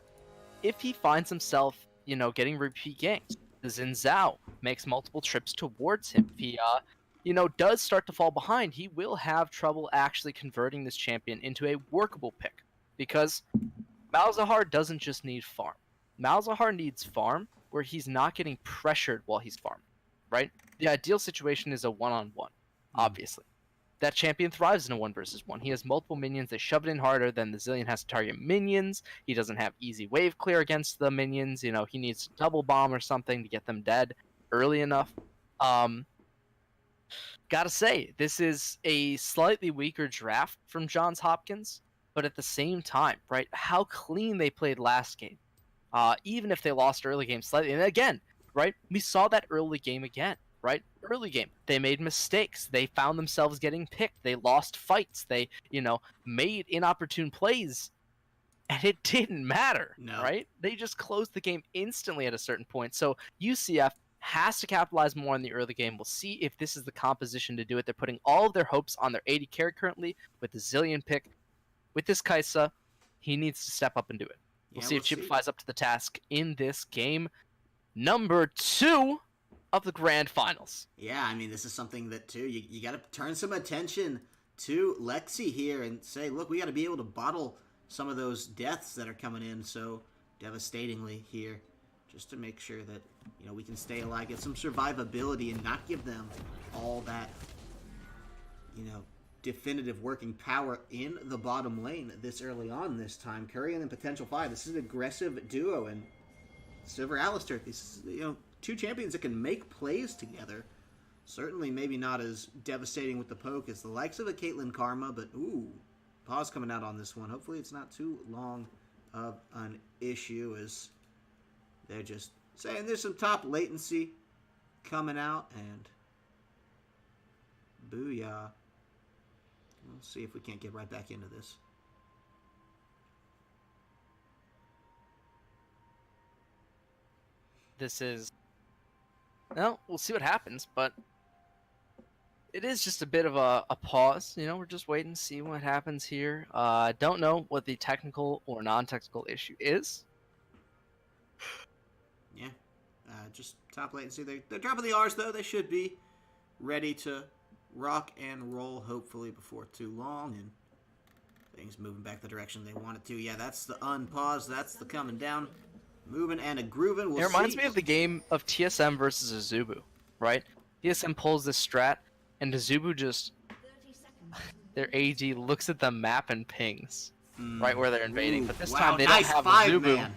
if he finds himself getting repeat ganks. The Xin Zhao makes multiple trips towards him. If he, does start to fall behind, he will have trouble actually converting this champion into a workable pick. Because Malzahar doesn't just need farm. Malzahar needs farm where he's not getting pressured while he's farming, right? The ideal situation is a one-on-one, obviously. That champion thrives in a 1 versus 1. He has multiple minions. They shove it in harder than the Zillion has to target minions. He doesn't have easy wave clear against the minions. He needs to double bomb or something to get them dead early enough. Gotta say, this is a slightly weaker draft from Johns Hopkins, but at the same time, right, how clean they played last game. Even if they lost early game slightly. And again, right, we saw that early game again. Right? Early game, they made mistakes. They found themselves getting picked. They lost fights. They, made inopportune plays, and it didn't matter. No. Right? They just closed the game instantly at a certain point. So UCF has to capitalize more in the early game. We'll see if this is the composition to do it. They're putting all of their hopes on their AD carry currently with the Zillion pick. With this Kaisa, he needs to step up and do it. We'll see if Chipify's up to the task in this game. Number 2 of the grand finals. Yeah, I mean, this is something that, too, you got to turn some attention to Lexi here and say, look, we got to be able to bottle some of those deaths that are coming in so devastatingly here, just to make sure that, we can stay alive, get some survivability, and not give them all that, definitive working power in the bottom lane this early on this time. Curry and then Potential 5, this is an aggressive duo, and Silver Alistair, this is, 2 champions that can make plays together. Certainly maybe not as devastating with the poke as the likes of a Caitlyn Karma, but ooh, pause coming out on this one. Hopefully it's not too long of an issue as they're just saying there's some top latency coming out, and booyah. We'll see if we can't get right back into this. This is... Well, we'll see what happens, but it is just a bit of a pause. We're just waiting to see what happens here. I don't know what the technical or non-technical issue is. Yeah, just top latency. They're dropping the R's, though. They should be ready to rock and roll, hopefully, before too long, and things moving back the direction they want it to. Yeah, that's the unpause. That's the coming down. Moving and a grooving. It reminds me of the game of TSM versus Azubu, right? TSM pulls this strat, and Azubu just... their AD looks at the map and pings right where they're invading. Ooh, but this wow, time they nice don't have Azubu. Man.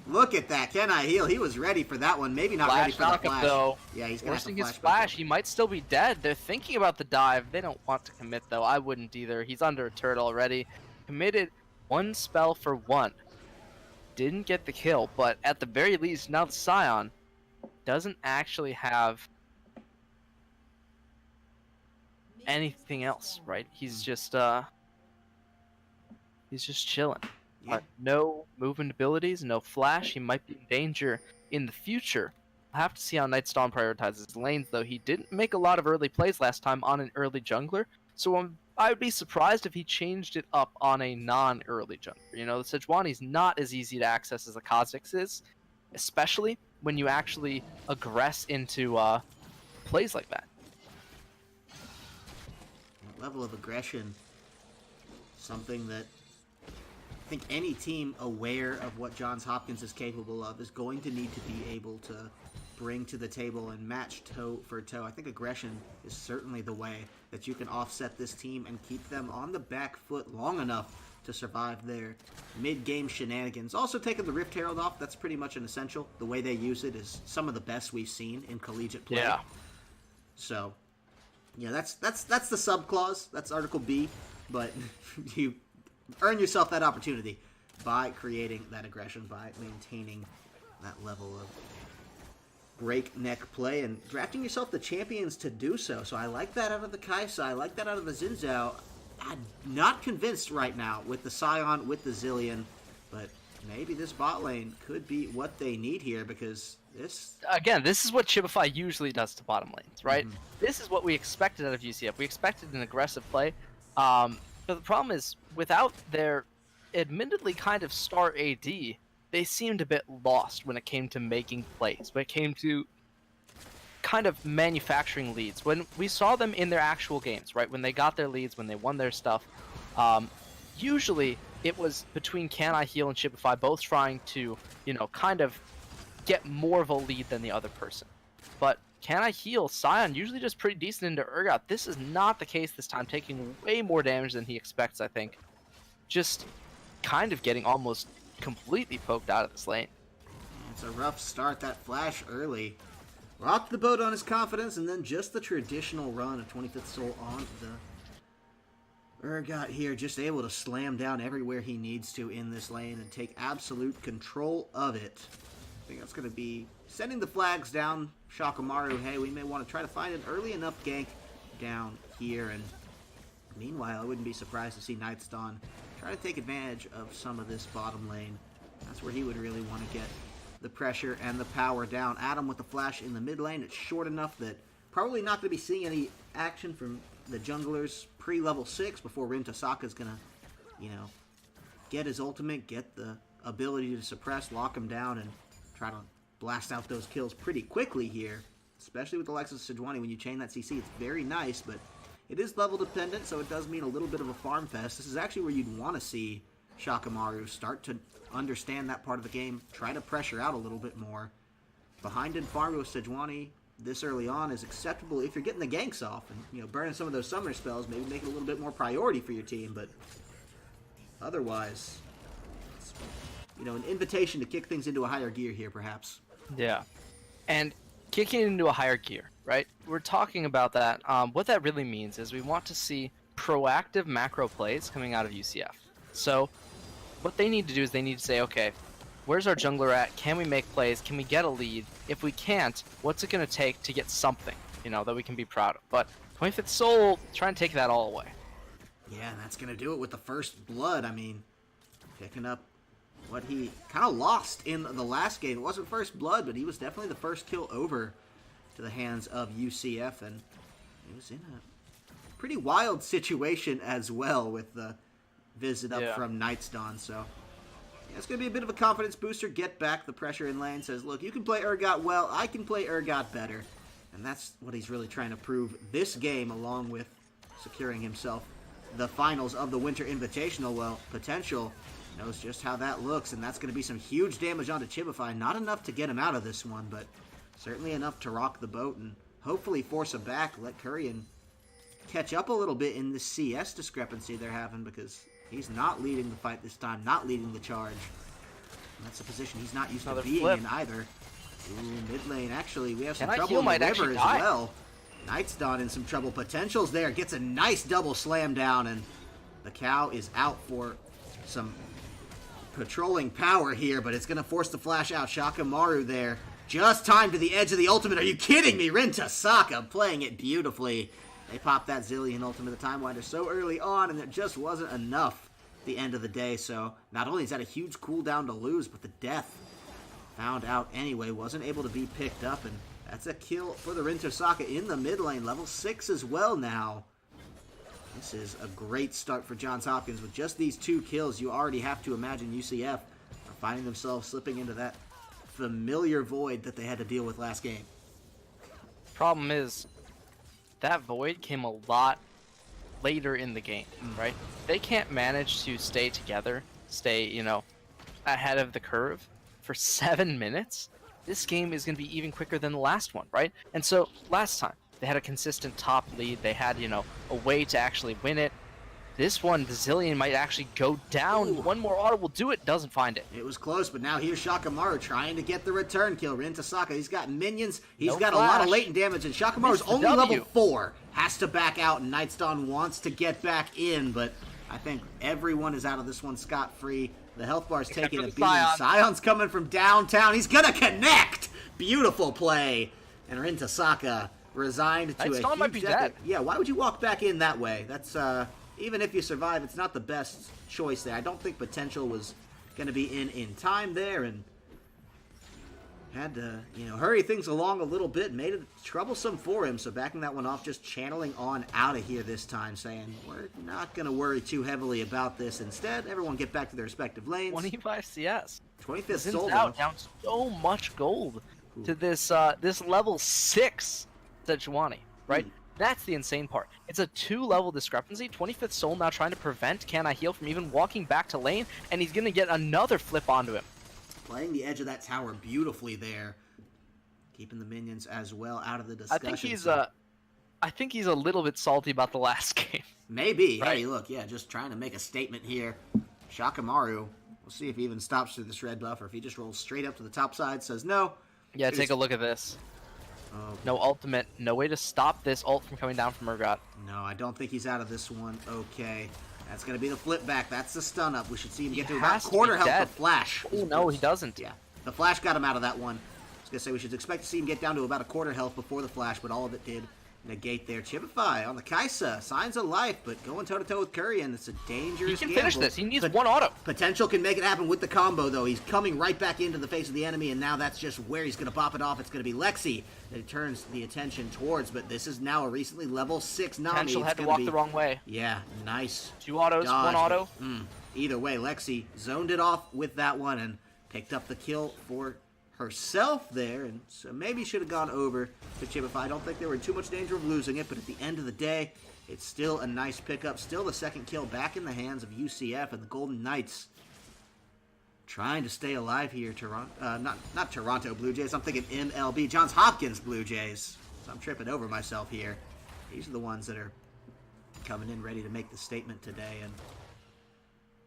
Look at that. Can I heal? He was ready for that one. Maybe not ready for the flash. Though. Yeah, he's going to his flash. He might still be dead. They're thinking about the dive. They don't want to commit, though. I wouldn't either. He's under a turret already. Committed 1 spell for 1. Didn't get the kill, but at the very least, now the Scion doesn't actually have anything else, right? He's just chilling. Yeah. No movement abilities, no flash. He might be in danger in the future. We'll have to see how Nightstone prioritizes lanes, though. He didn't make a lot of early plays last time on an early jungler, so I would be surprised if he changed it up on a non-early jungler. The Sejuani's not as easy to access as the Kha'Zix is, especially when you actually aggress into plays like that. That level of aggression, something that I think any team aware of what Johns Hopkins is capable of is going to need to be able to bring to the table and match toe for toe. I think aggression is certainly the way that you can offset this team and keep them on the back foot long enough to survive their mid-game shenanigans. Also taking the Rift Herald off, that's pretty much an essential. The way they use it is some of the best we've seen in collegiate play. Yeah. So, yeah, that's the sub-clause. That's Article B, but you earn yourself that opportunity by creating that aggression, by maintaining that level of breakneck play and drafting yourself the champions to do so. So I like that out of the Kaisa. I like that out of the Xin Zhao. I'm not convinced right now with the Scion, with the Zillion, but maybe this bot lane could be what they need here because this... Again, this is what Chipify usually does to bottom lanes, right? This is what we expected out of UCF. We expected an aggressive play. But the problem is, without their admittedly kind of star AD, they seemed a bit lost when it came to making plays, when it came to kind of manufacturing leads. When we saw them in their actual games, right, when they got their leads, when they won their stuff, usually it was between Can I Heal and Shipify both trying to, kind of get more of a lead than the other person. But Can I Heal, Sion usually does pretty decent into Urgot. This is not the case this time, taking way more damage than he expects, I think. Just kind of getting almost completely poked out of this lane. It's a rough start, that flash early. Rocked the boat on his confidence, and then just the traditional run of 25th Soul on the Urgot here, just able to slam down everywhere he needs to in this lane and take absolute control of it. I think that's going to be sending the flags down. Shakamaru, hey, we may want to try to find an early enough gank down here, and meanwhile, I wouldn't be surprised to see Night's Dawn try to take advantage of some of this bottom lane. That's where he would really want to get the pressure and the power down. Adam with the flash in the mid lane. It's short enough that probably not going to be seeing any action from the junglers pre-level 6 before Rin Tasaka's going to, get his ultimate, get the ability to suppress, lock him down, and try to blast out those kills pretty quickly here. Especially with Alexis Sejuani, when you chain that CC, it's very nice, but it is level dependent, so it does mean a little bit of a farm fest. This is actually where you'd want to see Shakamaru start to understand that part of the game, try to pressure out a little bit more. Behind in farm with Sejuani this early on is acceptable if you're getting the ganks off and burning some of those summoner spells, maybe make it a little bit more priority for your team, but otherwise it's, an invitation to kick things into a higher gear here perhaps. Yeah. And kicking it into a higher gear, right? We're talking about that. What that really means is we want to see proactive macro plays coming out of UCF. So what they need to do is they need to say, okay, where's our jungler at? Can we make plays? Can we get a lead? If we can't, what's it going to take to get something, that we can be proud of? But 25th Soul, try and take that all away. Yeah, and that's going to do it with the first blood. I mean, picking up what he kind of lost in the last game. It wasn't first blood, but he was definitely the first kill over to the hands of UCF, and he was in a pretty wild situation as well with the visit up from Night's Dawn. So yeah, it's going to be a bit of a confidence booster. Get back the pressure in lane. Says, look, you can play Urgot well. I can play Urgot better. And that's what he's really trying to prove this game, along with securing himself the finals of the Winter Invitational. Well, Potential knows just how that looks, and that's going to be some huge damage onto Chibify. Not enough to get him out of this one, but certainly enough to rock the boat and hopefully force him back. Let Kurian catch up a little bit in the CS discrepancy they're having, because he's not leading the fight this time, not leading the charge. And that's a position he's not used to being in either. Ooh, mid lane. Actually, we have some trouble in the river as well. Night's Dawn in some trouble. Potential's there. Gets a nice double slam down, and the cow is out for some patrolling power here, but it's going to force the flash out. Shakamaru there. Just timed to the edge of the ultimate. Are you kidding me? Rin Tasaka playing it beautifully. They popped that Zillion ultimate, the Time Winder, so early on, and it just wasn't enough at the end of the day. So not only is that a huge cooldown to lose, but the death found out anyway, wasn't able to be picked up, and that's a kill for the Rin Tasaka in the mid lane. Level 6 as well now. This is a great start for Johns Hopkins. With just these 2 kills, you already have to imagine UCF are finding themselves slipping into that familiar void that they had to deal with last game. Problem is, that void came a lot later in the game, right? They can't manage to stay together, stay, ahead of the curve for 7 minutes. This game is going to be even quicker than the last one, right? And so, last time, they had a consistent top lead. They had, a way to actually win it. This one, the Zillion might actually go down. Ooh. One more auto will do it. Doesn't find it. It was close, but now here's Shakamaru trying to get the return kill. Rin Tasaka, he's got minions. He's got a lot of latent damage, and Shakamaru's only level 4. Has to back out, and Night's Dawn wants to get back in, but I think everyone is out of this one scot-free. The health bar's taking a beating. Sion's coming from downtown. He's going to connect. Beautiful play. And Rin Tasaka resigned to a huge might be dead. Yeah, why would you walk back in that way? That's, even if you survive, it's not the best choice there. I don't think Potential was going to be in time there, and had to, hurry things along a little bit, made it troublesome for him. So backing that one off, just channeling on out of here this time, saying, we're not going to worry too heavily about this. Instead, everyone get back to their respective lanes. 25 CS. 25th soul down so much gold to this this level 6 Sejuani, right? That's the insane part. It's a 2-level discrepancy. 25th soul now trying to prevent Can I Heal from even walking back to lane, and he's going to get another flip onto him. Playing the edge of that tower beautifully there. Keeping the minions as well out of the discussion. I think he's a little bit salty about the last game. Maybe. Right? Hey, look, just trying to make a statement here. Shakamaru, we'll see if he even stops through this red buff, or if he just rolls straight up to the top side, says no. Yeah, take a look at this. Oh. No ultimate, no way to stop this ult from coming down from Urgot. No, I don't think he's out of this one. Okay. That's going to be the flip back. That's the stun up. We should see him get to about quarter health. The flash. Oh, no, he doesn't. Yeah. The flash got him out of that one. I was going to say we should expect to see him get down to about a quarter health before the flash, but all of it did negate there. Chibify on the Kaisa. Signs of life, but going toe-to-toe with Curry, and it's a dangerous He can gamble. finish this. He needs one auto. Potential can make it happen with the combo, though. He's coming right back into the face of the enemy, and now that's just where he's going to bop it off. It's going to be Lexi that he turns the attention towards, but this is now a recently level 6 Nami. Potential had to walk the wrong way. Yeah, nice. 2 autos, dodge, 1 auto. Either way, Lexi zoned it off with that one and picked up the kill for herself there, and so maybe should have gone over to Chibify. I don't think they were in too much danger of losing it, but at the end of the day, it's still a nice pickup. Still the second kill back in the hands of UCF and the Golden Knights. Trying to stay alive here, not Toronto Blue Jays. I'm thinking MLB, Johns Hopkins Blue Jays. So I'm tripping over myself here. These are the ones that are coming in ready to make the statement today, and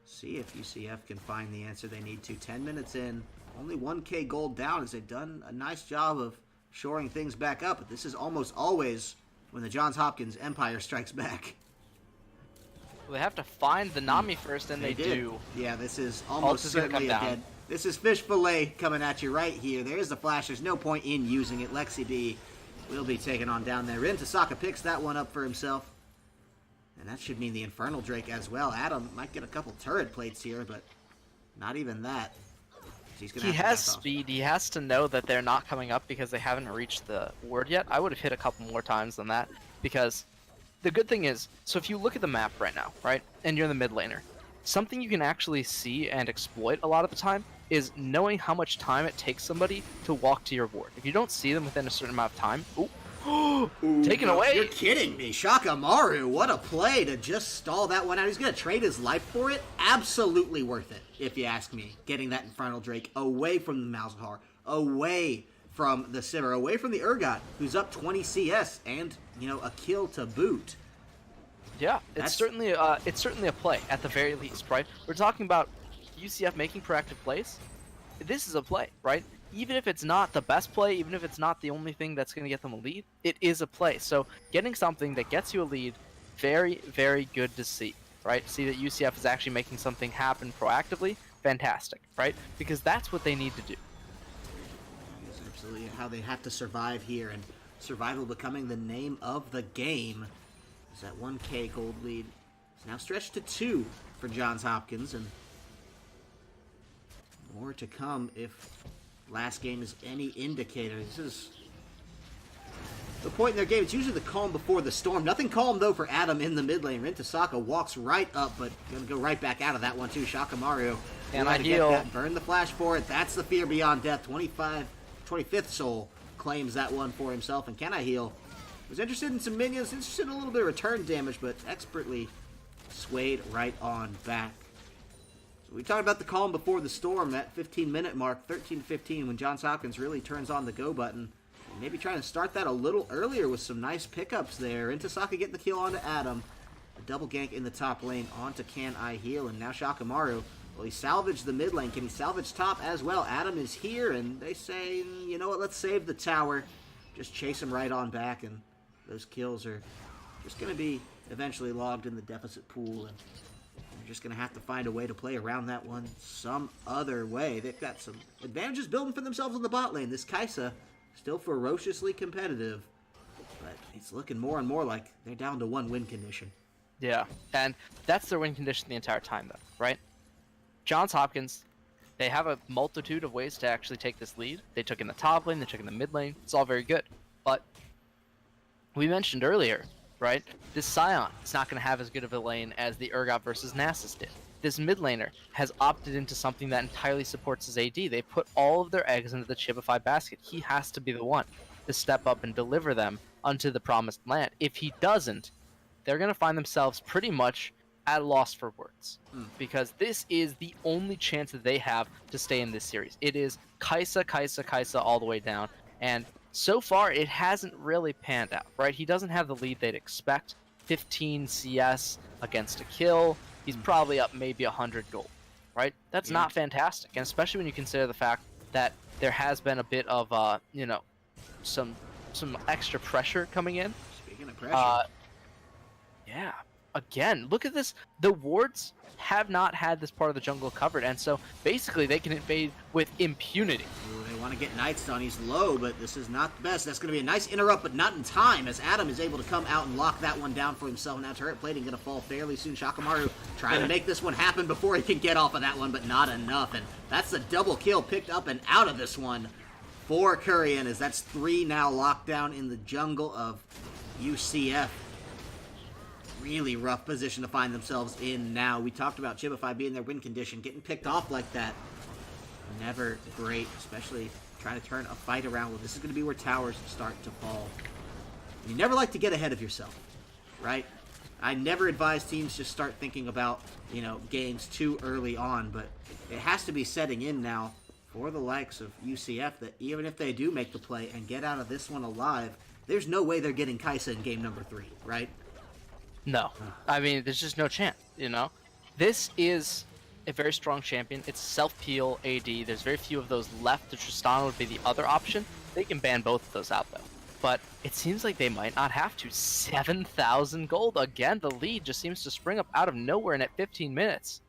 see if UCF can find the answer they need to. 10 minutes in. Only 1K gold down as they've done a nice job of shoring things back up. But this is almost always when the Johns Hopkins Empire strikes back. Well, they have to find the Nami first, and they do. Yeah, this is almost certainly a dead. This is fish fillet coming at you right here. There's the flash. There's no point in using it. Lexi B will be taken on down there. Saka picks that one up for himself. And that should mean the Infernal Drake as well. Adam might get a couple turret plates here, but not even that. He has speed. He has to know that they're not coming up because they haven't reached the ward yet. I would have hit a couple more times than that, because the good thing is, so if you look at the map right now, right, and you're in the mid laner, something you can actually see and exploit a lot of the time is knowing how much time it takes somebody to walk to your ward. If you don't see them within a certain amount of time, taken away. You're kidding me. Shakamaru, what a play to just stall that one out. He's going to trade his life for it. Absolutely worth it, if you ask me. Getting that Infernal Drake away from the Malzahar, away from the Sivir, away from the Urgot, who's up 20 CS, and, a kill to boot. Yeah, it's certainly a play, at the very least, right? We're talking about UCF making proactive plays. This is a play, right? Even if it's not the best play, even if it's not the only thing that's going to get them a lead, it is a play. So getting something that gets you a lead, very, very good to see, right? See that UCF is actually making something happen proactively, fantastic, right? Because that's what they need to do. That's absolutely how they have to survive here, and survival becoming the name of the game. Is that 1K gold lead is now stretched to 2 for Johns Hopkins, and more to come if last game is any indicator. This is the point in their game. It's usually the calm before the storm. Nothing calm, though, for Adam in the mid lane. Saka walks right up, but going to go right back out of that one, too. Shakamaru. And I heal. Burn the flash for it. That's the fear beyond death. 25th soul claims that one for himself. And Can I Heal? Was interested in some minions, interested in a little bit of return damage, but expertly swayed right on back. So we talked about the calm before the storm, that 15-minute mark, 13-15, when Johns Hopkins really turns on the go button. And maybe trying to start that a little earlier with some nice pickups there. Saka getting the kill onto Adam. A double gank in the top lane onto Can I Heal, and now Shakamaru. Well, he salvaged the mid lane. Can he salvage top as well? Adam is here, and they say, you know what, let's save the tower. Just chase him right on back, and those kills are just going to be eventually logged in the deficit pool, and they're just going to have to find a way to play around that one some other way. They've got some advantages building for themselves in the bot lane. This Kaisa, still ferociously competitive, but it's looking more and more like they're down to 1 win condition. Yeah, and that's their win condition the entire time, though, right? Johns Hopkins, They have a multitude of ways to actually take this lead. They took in the top lane, they took in the mid lane. It's all very good. But we mentioned earlier, right? This Scion is not going to have as good of a lane as the Urgot versus Nasus did. This mid laner has opted into something that entirely supports his AD. They put all of their eggs into the Chibify basket. He has to be the one to step up and deliver them unto the promised land. If he doesn't, they're going to find themselves pretty much at a loss for words. Because this is the only chance that they have to stay in this series. It is Kai'Sa all the way down. And so far, it hasn't really panned out, right? He doesn't have the lead they'd expect. 15 CS against a kill. He's probably up maybe 100 gold, right? That's not fantastic. And especially when you consider the fact that there has been a bit of, you know, some extra pressure coming in. Speaking of pressure. Yeah. Again, look at this. The wards have not had this part of the jungle covered, and so basically they can invade with impunity. Ooh, they want to get Nightstone. He's low, but this is not the best. That's going to be a nice interrupt, but not in time, as Adam is able to come out and lock that one down for himself. Now turret plating going to fall fairly soon. Shakamaru trying to make this one happen before he can get off of that one, but not enough. And that's the double kill picked up and out of this one for Kurian, as that's 3 now locked down in the jungle of UCF. Really rough position to find themselves in now. We talked about Chibify being their win condition. Getting picked off like that, never great, especially trying to turn a fight around. Well, this is going to be where towers start to fall. You never like to get ahead of yourself, right? I never advise teams just start thinking about, you know, games too early on, but it has to be setting in now for the likes of UCF that even if they do make the play and get out of this one alive, there's no way they're getting Kai'Sa in game number 3, right? No. I mean, there's just no chance, you know? This is a very strong champion. It's self-peel AD. There's very few of those left. The Tristana would be the other option. They can ban both of those out, though. But it seems like they might not have to. 7,000 gold. Again, the lead just seems to spring up out of nowhere, and at 15 minutes,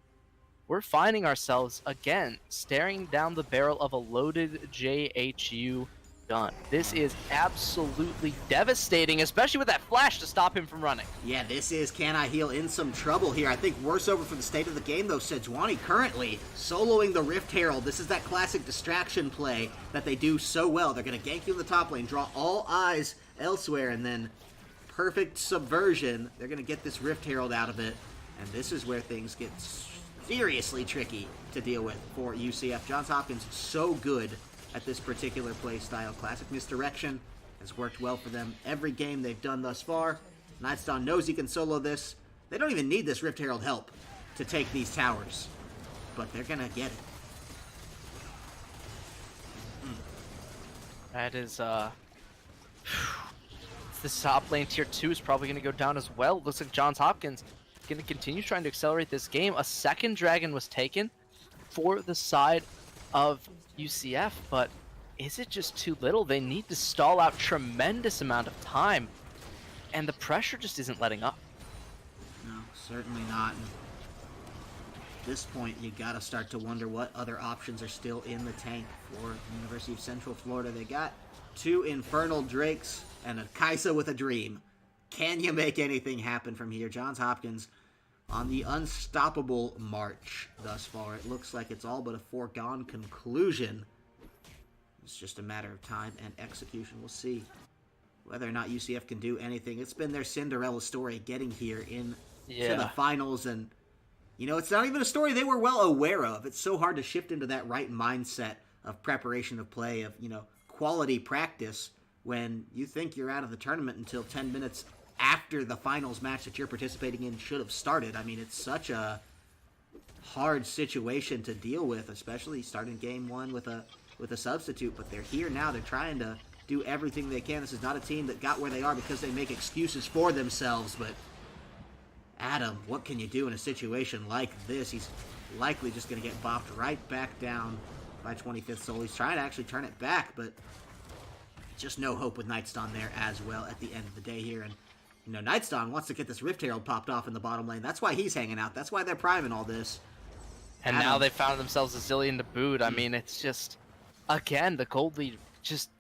we're finding ourselves, again, staring down the barrel of a loaded JHU gun. This is absolutely devastating, especially with that flash to stop him from running. Yeah, this is Can I Heal in some trouble here. I think worse over for the state of the game, though. Sejuani currently soloing the Rift Herald. This is that classic distraction play that they do so well. They're going to gank you in the top lane, draw all eyes elsewhere, and then perfect subversion. They're going to get this Rift Herald out of it, and this is where things get seriously tricky to deal with for UCF. Johns Hopkins so good at this particular play style. Classic misdirection has worked well for them every game they've done thus far. Nightstone knows he can solo this. They don't even need this Rift Herald help to take these towers, but they're gonna get it. That is, this top lane tier 2 is probably going to go down as well. Looks like Johns Hopkins going to continue trying to accelerate this game. A second dragon was taken for the side of UCF, but is it just too little? They need to stall out tremendous amount of time, and the pressure just isn't letting up. No, certainly not. And at this point, you gotta start to wonder what other options are still in the tank for University of Central Florida. They got 2 Infernal Drakes and a Kai'Sa with a Dream. Can you make anything happen from here? Johns Hopkins on the unstoppable march thus far. It looks like it's all but a foregone conclusion. It's just a matter of time and execution. We'll see whether or not UCF can do anything. It's been their Cinderella story getting here to the finals, and you know, it's not even a story they were well aware of. It's so hard to shift into that right mindset of preparation of play, of, you know, quality practice when you think you're out of the tournament until 10 minutes after the finals match that you're participating in should have started. I mean, it's such a hard situation to deal with, especially starting game 1 with a substitute, but they're here now. They're trying to do everything they can. This is not a team that got where they are because they make excuses for themselves, but Adam, what can you do in a situation like this? He's likely just going to get bopped right back down by 25th Soul. He's trying to actually turn it back, but just no hope with Nightstone there as well at the end of the day here. And you know, Nightstone wants to get this Rift Herald popped off in the bottom lane. That's why he's hanging out. That's why they're priming all this. And now they found themselves a zillion to boot. I mean, it's just, again, the gold lead just,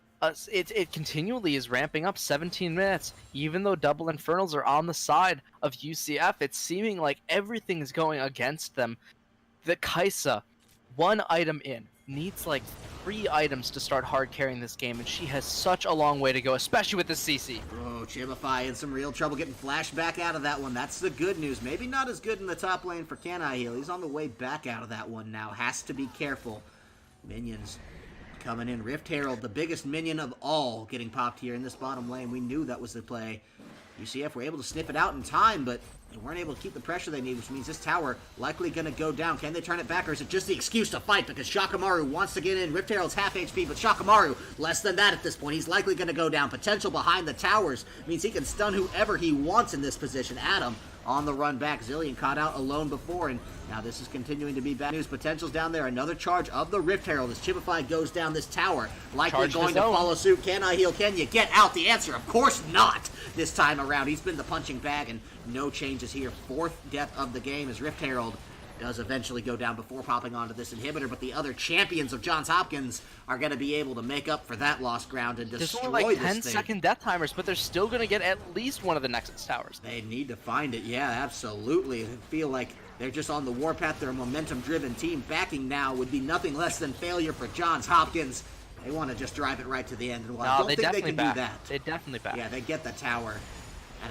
it continually is ramping up. 17 minutes. Even though double Infernals are on the side of UCF, it's seeming like everything's going against them. The Kai'Sa one item in. Needs like 3 items to start hard carrying this game, and she has such a long way to go, especially with the CC. Oh, Chibify in some real trouble getting flashed back out of that one. That's the good news. Maybe not as good in the top lane for Can I Heal. He's on the way back out of that one now. Has to be careful. Minions coming in. Rift Herald, the biggest minion of all, getting popped here in this bottom lane. We knew that was the play. UCF were able to sniff it out in time, but they weren't able to keep the pressure they need, which means this tower likely going to go down. Can they turn it back, or is it just the excuse to fight because Shakamaru wants to get in? Rift Herald's half HP, but Shakamaru, less than that at this point. He's likely going to go down. Potential behind the towers means he can stun whoever he wants in this position. Adam on the run back. Zillion caught out alone before, and now this is continuing to be bad news. Potential's down there. Another charge of the Rift Herald as Chibify goes down this tower. Likely going to follow suit. Can I heal? Can you get out? The answer, of course not. This time around, he's been the punching bag, and no changes here. 4th death of the game as Rift Herald does eventually go down before popping onto this inhibitor, but the other champions of Johns Hopkins are going to be able to make up for that lost ground and destroy this thing. There's only like 10-second death timers, but they're still going to get at least one of the Nexus towers. They need to find it. Yeah, absolutely. I feel like they're just on the warpath. They're a momentum-driven team. Backing now would be nothing less than failure for Johns Hopkins. They want to just drive it right to the end. And I don't think they can do that. They definitely back. Yeah, they get the tower.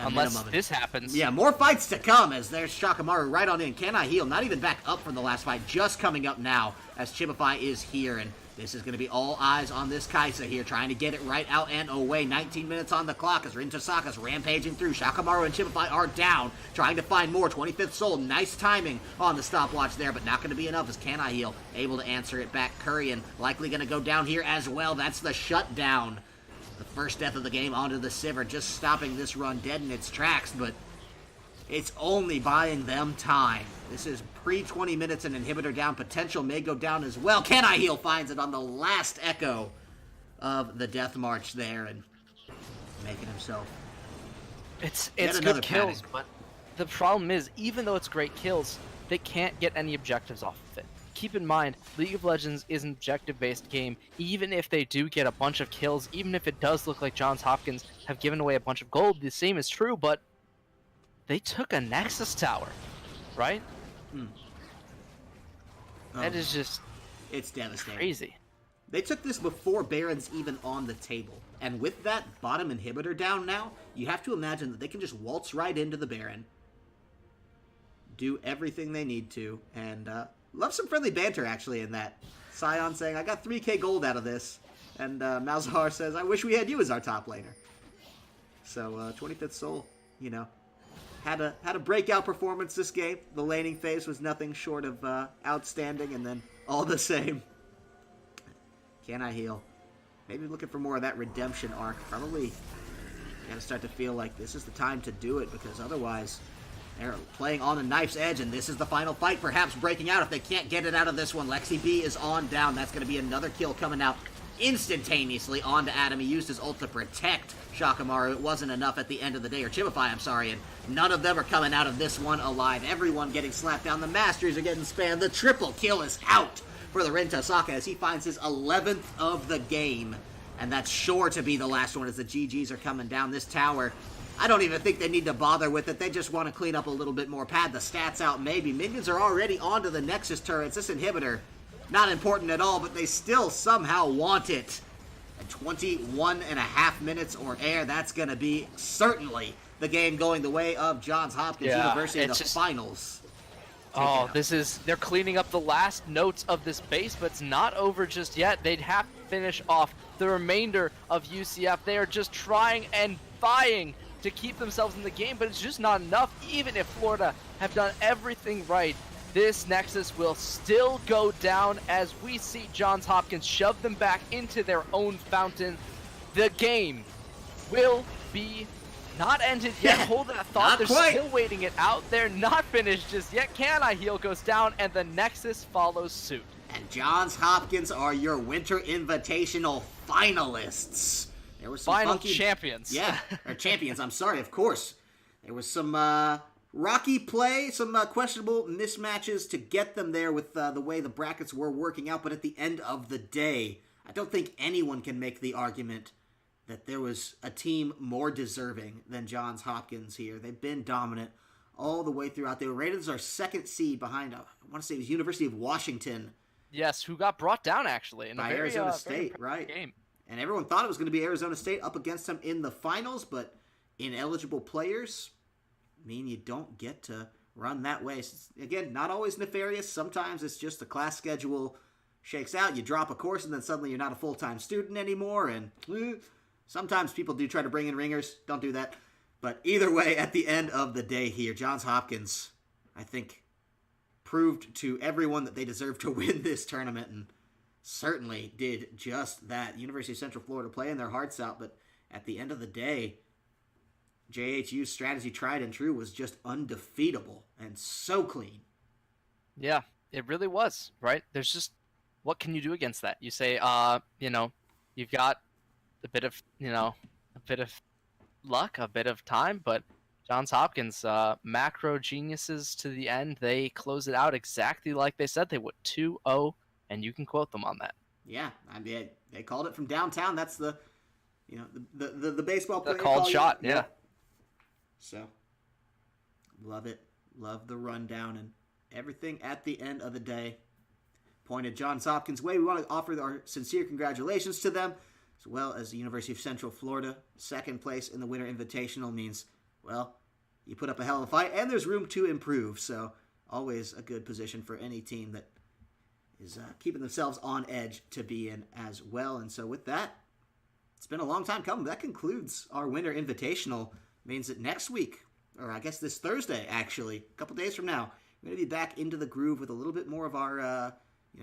Unless this happens. Yeah, more fights to come as there's Shakamaru right on in. Can I heal? Not even back up from the last fight. Just coming up now as Chibify is here. And this is going to be all eyes on this Kaisa here. Trying to get it right out and away. 19 minutes on the clock as Rin Tasaka's rampaging through. Shakamaru and Chibify are down. Trying to find more. 25th Soul. Nice timing on the stopwatch there. But not going to be enough as Can I Heal able to answer it back. Kurian likely going to go down here as well. That's the shutdown. The first death of the game onto the Sivir, just stopping this run dead in its tracks, but it's only buying them time. This is pre-20 minutes, an inhibitor down. Potential may go down as well. Can I Heal finds it on the last echo of the death march there and making himself. It's good kills, but the problem is, even though it's great kills, they can't get any objectives off of it. Keep in mind, League of Legends is an objective-based game. Even if they do get a bunch of kills, even if it does look like Johns Hopkins have given away a bunch of gold, the same is true, but they took a Nexus tower, right? That is just... It's devastating. Crazy. They took this before Baron's even on the table. And with that bottom inhibitor down now, you have to imagine that they can just waltz right into the Baron, do everything they need to, and... love some friendly banter, actually, in that. Sion saying, I got 3k gold out of this. And Malzahar says, I wish we had you as our top laner. So, 25th Soul, you know, had a breakout performance this game. The laning phase was nothing short of outstanding, and then all the same. Can I heal? Maybe looking for more of that redemption arc. Probably gotta start to feel like this is the time to do it, because otherwise... they're playing on a knife's edge, and this is the final fight, perhaps breaking out if they can't get it out of this one. Lexi B is on down. That's going to be another kill coming out instantaneously onto Adam. He used his ult to protect Shakamaru. It wasn't enough at the end of the day, or Chibify, I'm sorry, and none of them are coming out of this one alive. Everyone getting slapped down. The Masters are getting spammed. The triple kill is out for the Rin Tasaka as he finds his 11th of the game, and that's sure to be the last one as the GGs are coming down. This tower... I don't even think they need to bother with it. They just want to clean up a little bit more, pad the stats out maybe. Minions are already onto the Nexus turrets. This inhibitor, not important at all, but they still somehow want it. At 21.5 minutes or air, that's going to be certainly the game going the way of Johns Hopkins University in the finals. Oh, they're cleaning up the last notes of this base, but it's not over just yet. They'd have to finish off the remainder of UCF. They are just trying and vying to keep themselves in the game, but it's just not enough. Even if Florida have done everything right, this Nexus will still go down as we see Johns Hopkins shove them back into their own fountain. The game will be not ended yet. Hold that thought. They're still waiting it out. They're not finished just yet. Can I Heal goes down, and the Nexus follows suit. And Johns Hopkins are your Winter Invitational finalists. There was some final champions. Yeah, or champions, I'm sorry, of course. There was some rocky play, some questionable mismatches to get them there with the way the brackets were working out, but at the end of the day, I don't think anyone can make the argument that there was a team more deserving than Johns Hopkins here. They've been dominant all the way throughout. They were rated as our second seed behind, I want to say it was University of Washington Yes, who got brought down actually in by a very Arizona very State, impressive right? game. And everyone thought it was going to be Arizona State up against them in the finals, but ineligible players mean you don't get to run that way. Again, not always nefarious. Sometimes it's just the class schedule shakes out. You drop a course, and then suddenly you're not a full-time student anymore. And sometimes people do try to bring in ringers. Don't do that. But either way, at the end of the day here, Johns Hopkins, I think, proved to everyone that they deserve to win this tournament, and certainly did just that. University of Central Florida playing their hearts out, but at the end of the day, JHU's strategy, tried and true, was just undefeatable and so clean. Yeah, it really was, right? There's just, what can you do against that? You say, you've got a bit of luck, a bit of time, but Johns Hopkins, macro geniuses to the end. They close it out exactly like they said they would, 2-0, and you can quote them on that. Yeah, I mean, they called it from downtown. That's the baseball player called shot. Yeah. So, love it. Love the rundown and everything at the end of the day. Pointed Johns Hopkins' way. We want to offer our sincere congratulations to them, as well as the University of Central Florida. Second place in the Winter Invitational means, well, you put up a hell of a fight, and there's room to improve. So, always a good position for any team that is keeping themselves on edge to be in as well. And so with that, it's been a long time coming. That concludes our Winter Invitational. Means that next week, or I guess this Thursday, actually, a couple days from now, we're going to be back into the groove with a little bit more of our,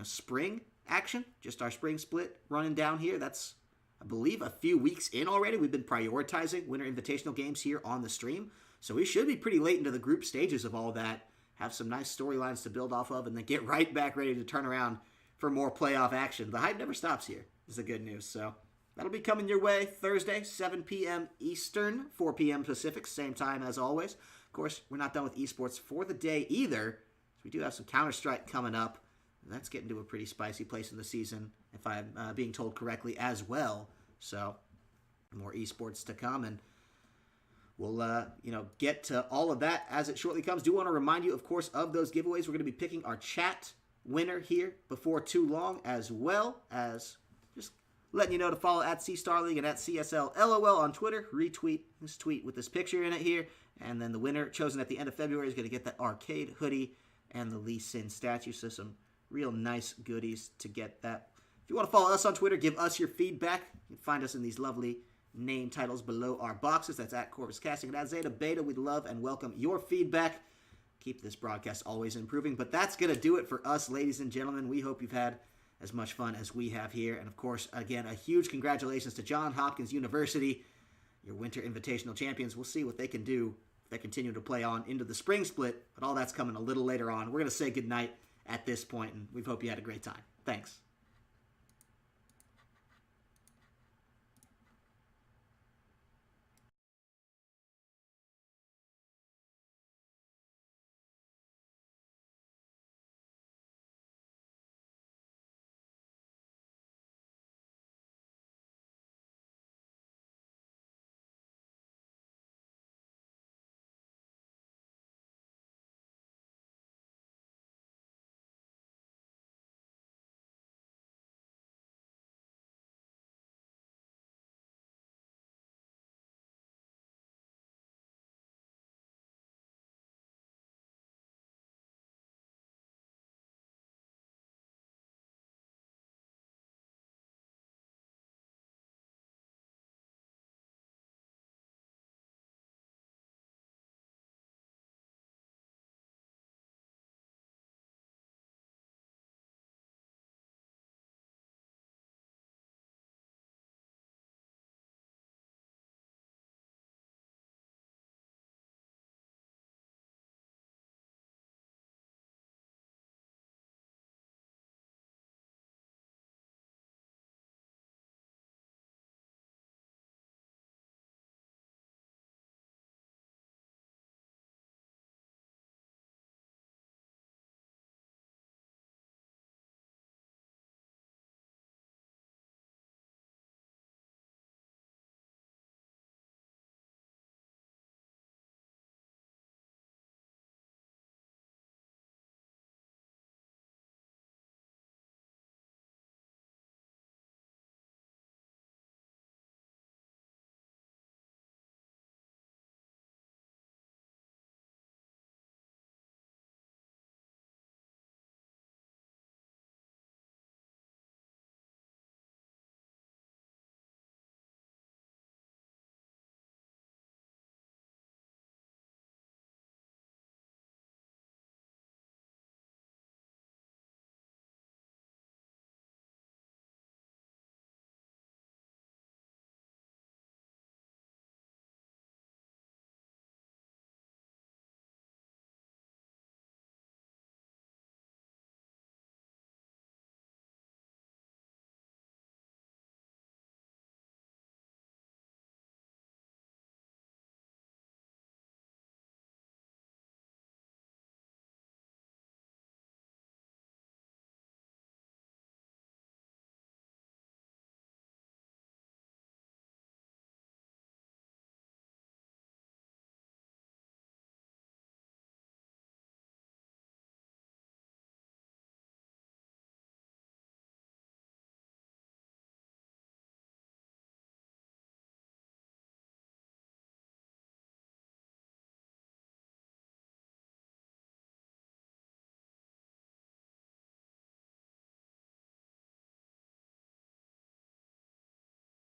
spring action. Just our spring split running down here. That's, I believe, a few weeks in already. We've been prioritizing Winter Invitational games here on the stream. So we should be pretty late into the group stages of all that. Have some nice storylines to build off of, and then get right back ready to turn around for more playoff action. The hype never stops here, is the good news. So that'll be coming your way Thursday, 7 p.m. Eastern, 4 p.m. Pacific, same time as always. Of course, we're not done with esports for the day either. So we do have some Counter-Strike coming up. And that's getting to a pretty spicy place in the season, if I'm being told correctly as well. So more esports to come, and we'll, get to all of that as it shortly comes. Do want to remind you, of course, of those giveaways. We're going to be picking our chat winner here before too long, as well as just letting you know to follow at CStarLeague and at CSLLOL on Twitter. Retweet this tweet with this picture in it here. And then the winner, chosen at the end of February, is going to get that arcade hoodie and the Lee Sin statue. So some real nice goodies to get that. If you want to follow us on Twitter, give us your feedback. You can find us in these lovely name titles below our boxes. That's at Corvus Casting and at Zeta Beta. We'd love and welcome your feedback. Keep this broadcast always improving. But that's going to do it for us, ladies and gentlemen. We hope you've had as much fun as we have here. And, of course, again, a huge congratulations to Johns Hopkins University, your Winter Invitational champions. We'll see what they can do if they continue to play on into the spring split. But all that's coming a little later on. We're going to say goodnight at this point, and we hope you had a great time. Thanks.